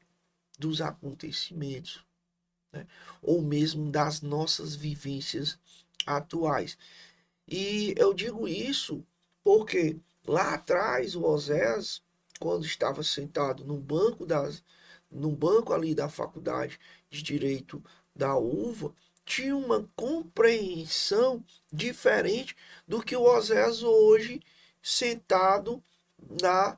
dos acontecimentos, né? Ou mesmo das nossas vivências atuais. E eu digo isso porque lá atrás o Osés, quando estava sentado no banco ali da faculdade de Direito da UVA, tinha uma compreensão diferente do que o Osés hoje sentado na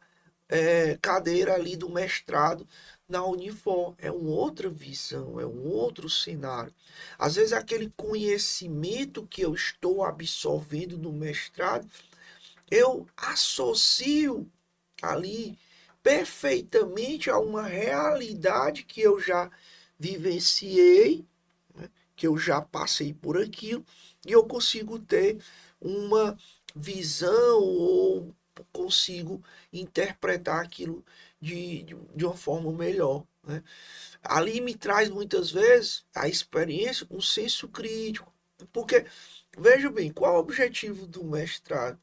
cadeira ali do mestrado na Unifor. É uma outra visão, é um outro cenário. Às vezes aquele conhecimento que eu estou absorvendo no mestrado, eu associo ali perfeitamente a uma realidade que eu já vivenciei, né, que eu já passei por aquilo, e eu consigo ter uma visão ou consigo interpretar aquilo de uma forma melhor, né? Ali me traz muitas vezes a experiência, um senso crítico, porque veja bem, qual é o objetivo do mestrado?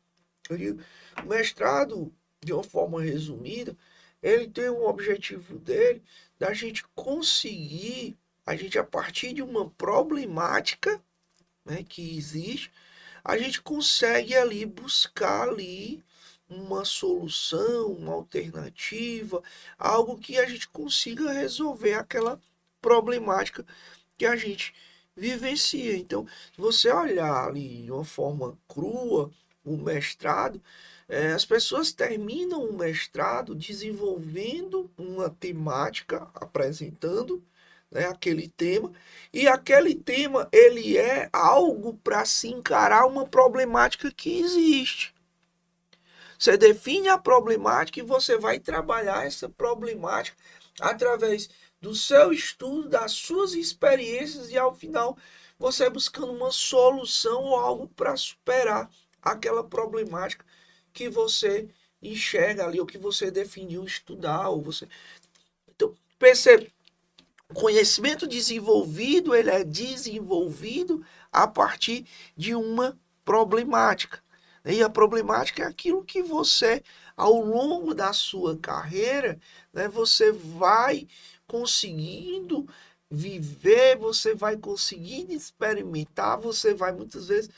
Eu digo, o mestrado, de uma forma resumida, ele tem um objetivo dele da gente conseguir, a gente a partir de uma problemática, né, que existe, a gente consegue ali buscar ali uma solução, uma alternativa, algo que a gente consiga resolver aquela problemática que a gente vivencia. Então, se você olhar ali de uma forma crua o mestrado, as pessoas terminam o mestrado desenvolvendo uma temática, apresentando, né, aquele tema, e aquele tema ele é algo para se encarar uma problemática que existe. Você define a problemática e você vai trabalhar essa problemática através do seu estudo, das suas experiências e ao final você buscando uma solução ou algo para superar aquela problemática que você enxerga ali ou que você definiu estudar ou você. Então, percebe, o conhecimento desenvolvido, ele é desenvolvido a partir de uma problemática. E a problemática é aquilo que você, ao longo da sua carreira, né, você vai conseguindo viver, você vai conseguindo experimentar, você vai muitas vezes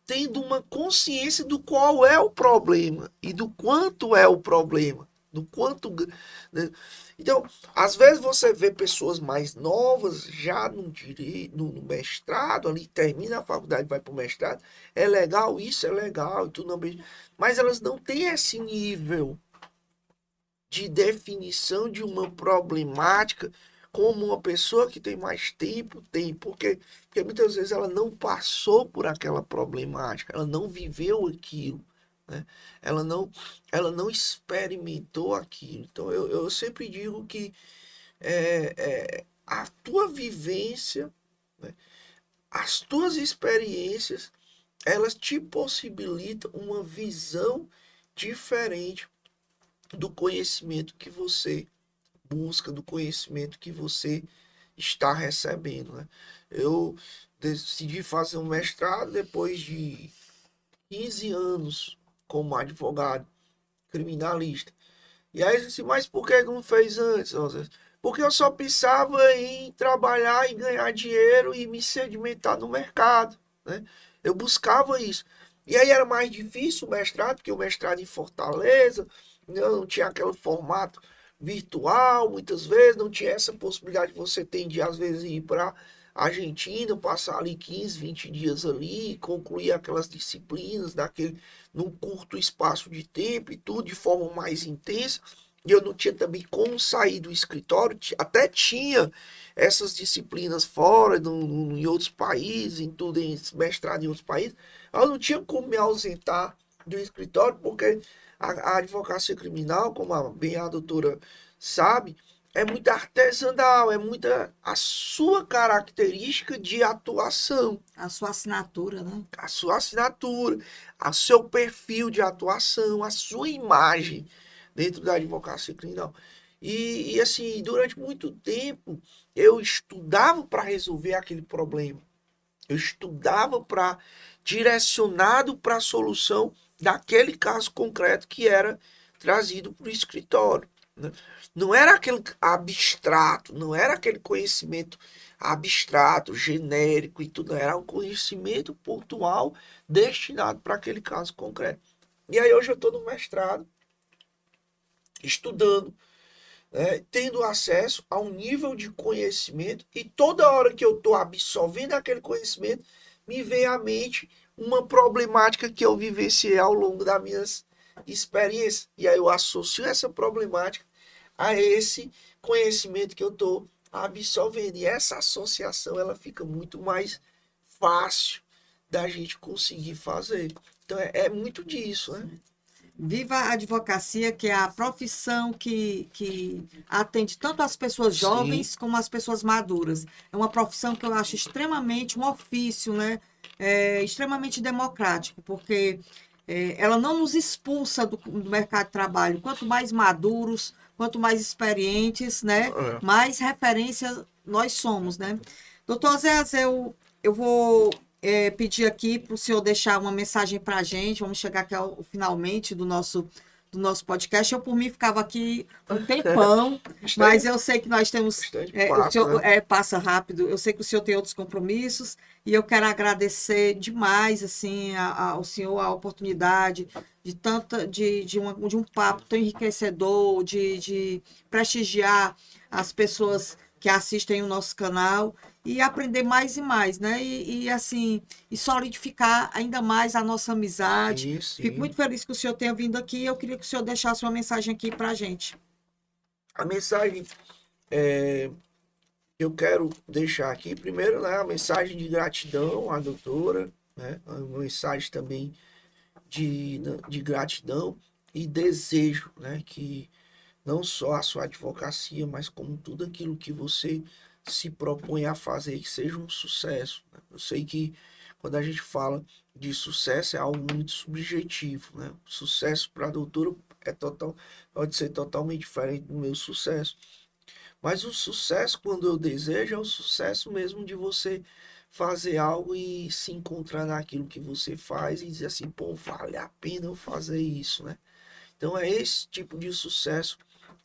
tendo uma consciência do qual é o problema e do quanto é o problema, do quanto, né? Então, às vezes você vê pessoas mais novas já no direito, no mestrado, ali termina a faculdade, vai para o mestrado, é legal, isso é legal, e tudo não, mas elas não têm esse nível de definição de uma problemática como uma pessoa que tem mais tempo tem, porque muitas vezes ela não passou por aquela problemática, ela não viveu aquilo, né? Ela não experimentou aquilo. Então eu sempre digo que a tua vivência, né, as tuas experiências, elas te possibilitam uma visão diferente do conhecimento que você busca, do conhecimento que você está recebendo, né? Eu decidi fazer um mestrado depois de 15 anos como advogado criminalista. E aí eu disse, mas por que não fez antes? Porque eu só pensava em trabalhar e ganhar dinheiro e me sedimentar no mercado, né? Eu buscava isso. E aí era mais difícil o mestrado, porque o mestrado em Fortaleza não tinha aquele formato virtual, muitas vezes, não tinha essa possibilidade que você tem de, às vezes, ir para Argentina, passar ali 15, 20 dias ali, concluir aquelas disciplinas num curto espaço de tempo e tudo de forma mais intensa. E eu não tinha também como sair do escritório, até tinha essas disciplinas fora, em outros países, em tudo, em mestrado em outros países. Eu não tinha como me ausentar do escritório, porque a advocacia criminal, como bem a doutora sabe, é muito artesanal, é muita a sua característica de atuação. A sua assinatura, né? A sua assinatura, o seu perfil de atuação, a sua imagem dentro da advocacia criminal. E assim, durante muito tempo, eu estudava para resolver aquele problema. Eu estudava direcionado para a solução daquele caso concreto que era trazido para o escritório, né? Não era aquele abstrato, não era aquele conhecimento abstrato, genérico e tudo, era um conhecimento pontual destinado para aquele caso concreto. E aí hoje eu estou no mestrado, estudando, tendo acesso a um nível de conhecimento e toda hora que eu estou absorvendo aquele conhecimento, me vem à mente uma problemática que eu vivenciei ao longo das minhas experiências. E aí eu associo essa problemática a esse conhecimento que eu estou absorvendo. E essa associação ela fica muito mais fácil da gente conseguir fazer. Então é muito disso, né? Viva a advocacia, que é a profissão que atende tanto as pessoas jovens Sim. como as pessoas maduras. É uma profissão que eu acho extremamente, um ofício, né? Extremamente democrático, porque ela não nos expulsa do mercado de trabalho. Quanto mais maduros, quanto mais experientes, né? Mais referência nós somos, né? Doutor Zé, eu vou pedir aqui para o senhor deixar uma mensagem para a gente. Vamos chegar aqui finalmente do do nosso podcast. Eu, por mim, ficava aqui um tempão, mas eu sei que nós temos. O senhor, passa rápido, eu sei que o senhor tem outros compromissos, e eu quero agradecer demais assim, ao senhor a oportunidade de um papo tão enriquecedor, de prestigiar as pessoas que assistem o nosso canal e aprender mais e mais, né? Assim, e solidificar ainda mais a nossa amizade. Sim, sim. Fico muito feliz que o senhor tenha vindo aqui. Eu queria que o senhor deixasse uma mensagem aqui para a gente. A mensagem eu quero deixar aqui, primeiro, né, a mensagem de gratidão à doutora, né? Uma mensagem também de gratidão e desejo, né? Que não só a sua advocacia, mas como tudo aquilo que você se propõe a fazer, que seja um sucesso, né? Eu sei que quando a gente fala de sucesso é algo muito subjetivo, né? O sucesso para a doutora pode ser totalmente diferente do meu sucesso. Mas o sucesso, quando eu desejo, é o sucesso mesmo de você fazer algo e se encontrar naquilo que você faz e dizer assim, pô, vale a pena eu fazer isso, né? Então é esse tipo de sucesso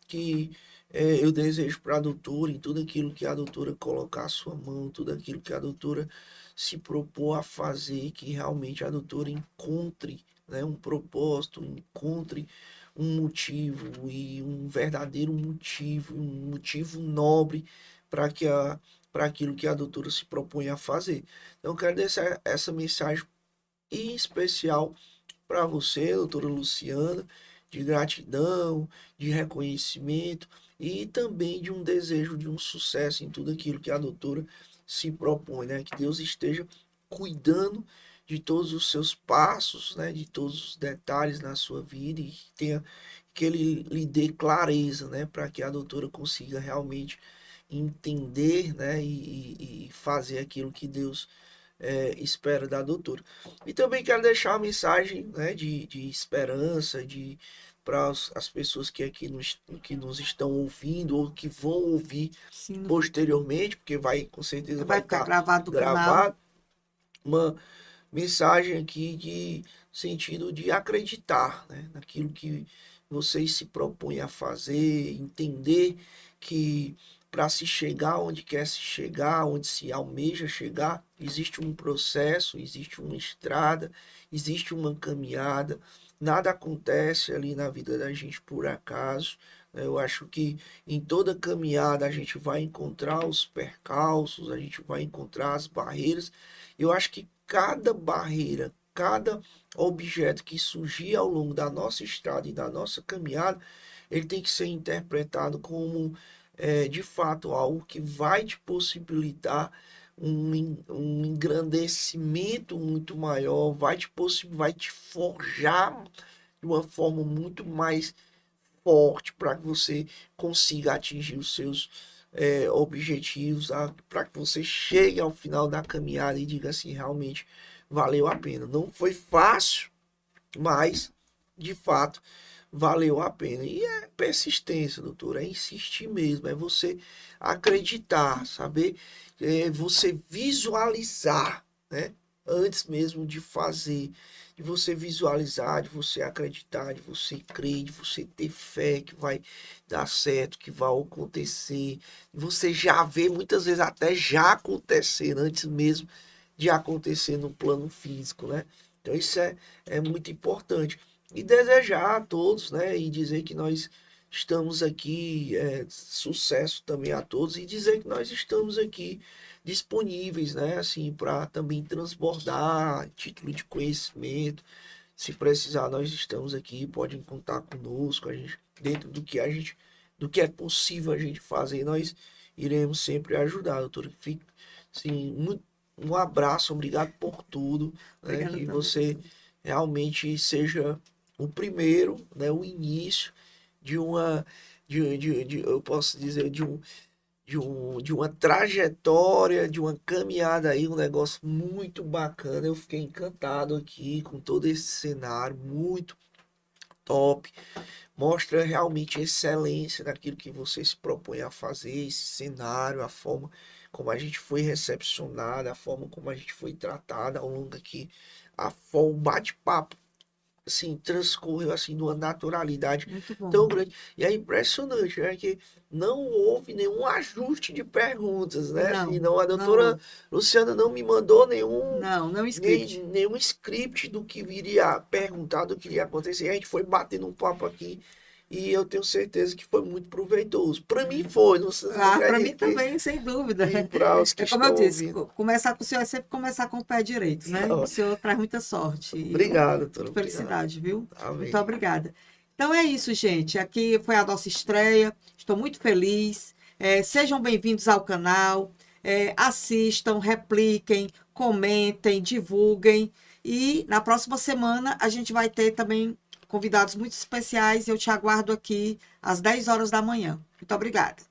que eu desejo para a doutora, em tudo aquilo que a doutora colocar a sua mão, tudo aquilo que a doutora se propor a fazer, que realmente a doutora encontre, né, um propósito, encontre um motivo e um verdadeiro motivo, um motivo nobre para que para aquilo que a doutora se propõe a fazer. Então, eu quero deixar essa mensagem em especial para você, doutora Luciana, de gratidão, de reconhecimento e também de um desejo de um sucesso em tudo aquilo que a doutora se propõe, né? Que Deus esteja cuidando de todos os seus passos, né? De todos os detalhes na sua vida e que ele lhe dê clareza, né? Para que a doutora consiga realmente entender, né? E fazer aquilo que Deus espera da doutora. E também quero deixar uma mensagem, né, de esperança, para as pessoas que aqui que nos estão ouvindo ou que vão ouvir posteriormente, porque com certeza vai ficar estar gravado no gravado, uma mensagem aqui de sentido de acreditar, né, naquilo que vocês se propõem a fazer, entender que para se chegar onde quer se chegar, onde se almeja chegar, existe um processo, existe uma estrada, existe uma caminhada. Nada acontece ali na vida da gente por acaso. Eu acho que em toda caminhada a gente vai encontrar os percalços, a gente vai encontrar as barreiras. Eu acho que cada barreira, cada objeto que surgir ao longo da nossa estrada e da nossa caminhada, ele tem que ser interpretado como de fato algo que vai te possibilitar um engrandecimento muito maior, vai te forjar de uma forma muito mais forte para que você consiga atingir os seus objetivos, para que você chegue ao final da caminhada e diga assim, realmente valeu a pena. Não foi fácil, mas de fato valeu a pena. E é persistência, doutor, é insistir mesmo, é você acreditar, saber, você visualizar, né? Antes mesmo de fazer, de você visualizar, de você acreditar, de você crer, de você ter fé que vai dar certo, que vai acontecer. Você já vê muitas vezes até já acontecendo, antes mesmo de acontecer no plano físico, né? Então isso é muito importante. E desejar a todos, né? E dizer que nós estamos aqui, sucesso também a todos, e dizer que nós estamos aqui disponíveis, né? Assim, para também transbordar título de conhecimento. Se precisar, nós estamos aqui, podem contar conosco, a gente, dentro do que é possível a gente fazer, nós iremos sempre ajudar, doutor. Fique, assim, um abraço, obrigado por tudo, né? Que você realmente seja o primeiro, né? O início de uma, eu posso dizer, de uma trajetória, de uma caminhada aí, um negócio muito bacana. Eu fiquei encantado aqui com todo esse cenário, muito top. Mostra realmente excelência naquilo que você se propõe a fazer, esse cenário, a forma como a gente foi recepcionado, a forma como a gente foi tratado ao longo aqui, o bate-papo assim, transcorreu assim numa naturalidade Muito bom. tão grande. E é impressionante, né? Que não houve nenhum ajuste de perguntas, né? Não, E não, a doutora não, Luciana não me mandou nenhum, não script. nenhum script do que viria perguntar, do que iria acontecer. A gente foi batendo um papo aqui e eu tenho certeza que foi muito proveitoso. Para mim foi, não sei, não Ah, para mim acredito também, sem dúvida. que para os que É como eu estão disse, ouvindo. começar com o senhor é sempre começar com o pé direito, né? O senhor traz muita sorte Obrigado, doutora. e Obrigado. felicidade, viu? Muito Amém. obrigada. Então é isso, gente. Aqui foi a nossa estreia. Estou muito feliz. Sejam bem-vindos ao canal. Assistam, repliquem, comentem, divulguem. E na próxima semana a gente vai ter também convidados muito especiais. Eu te aguardo aqui às 10 horas da manhã. Muito obrigada.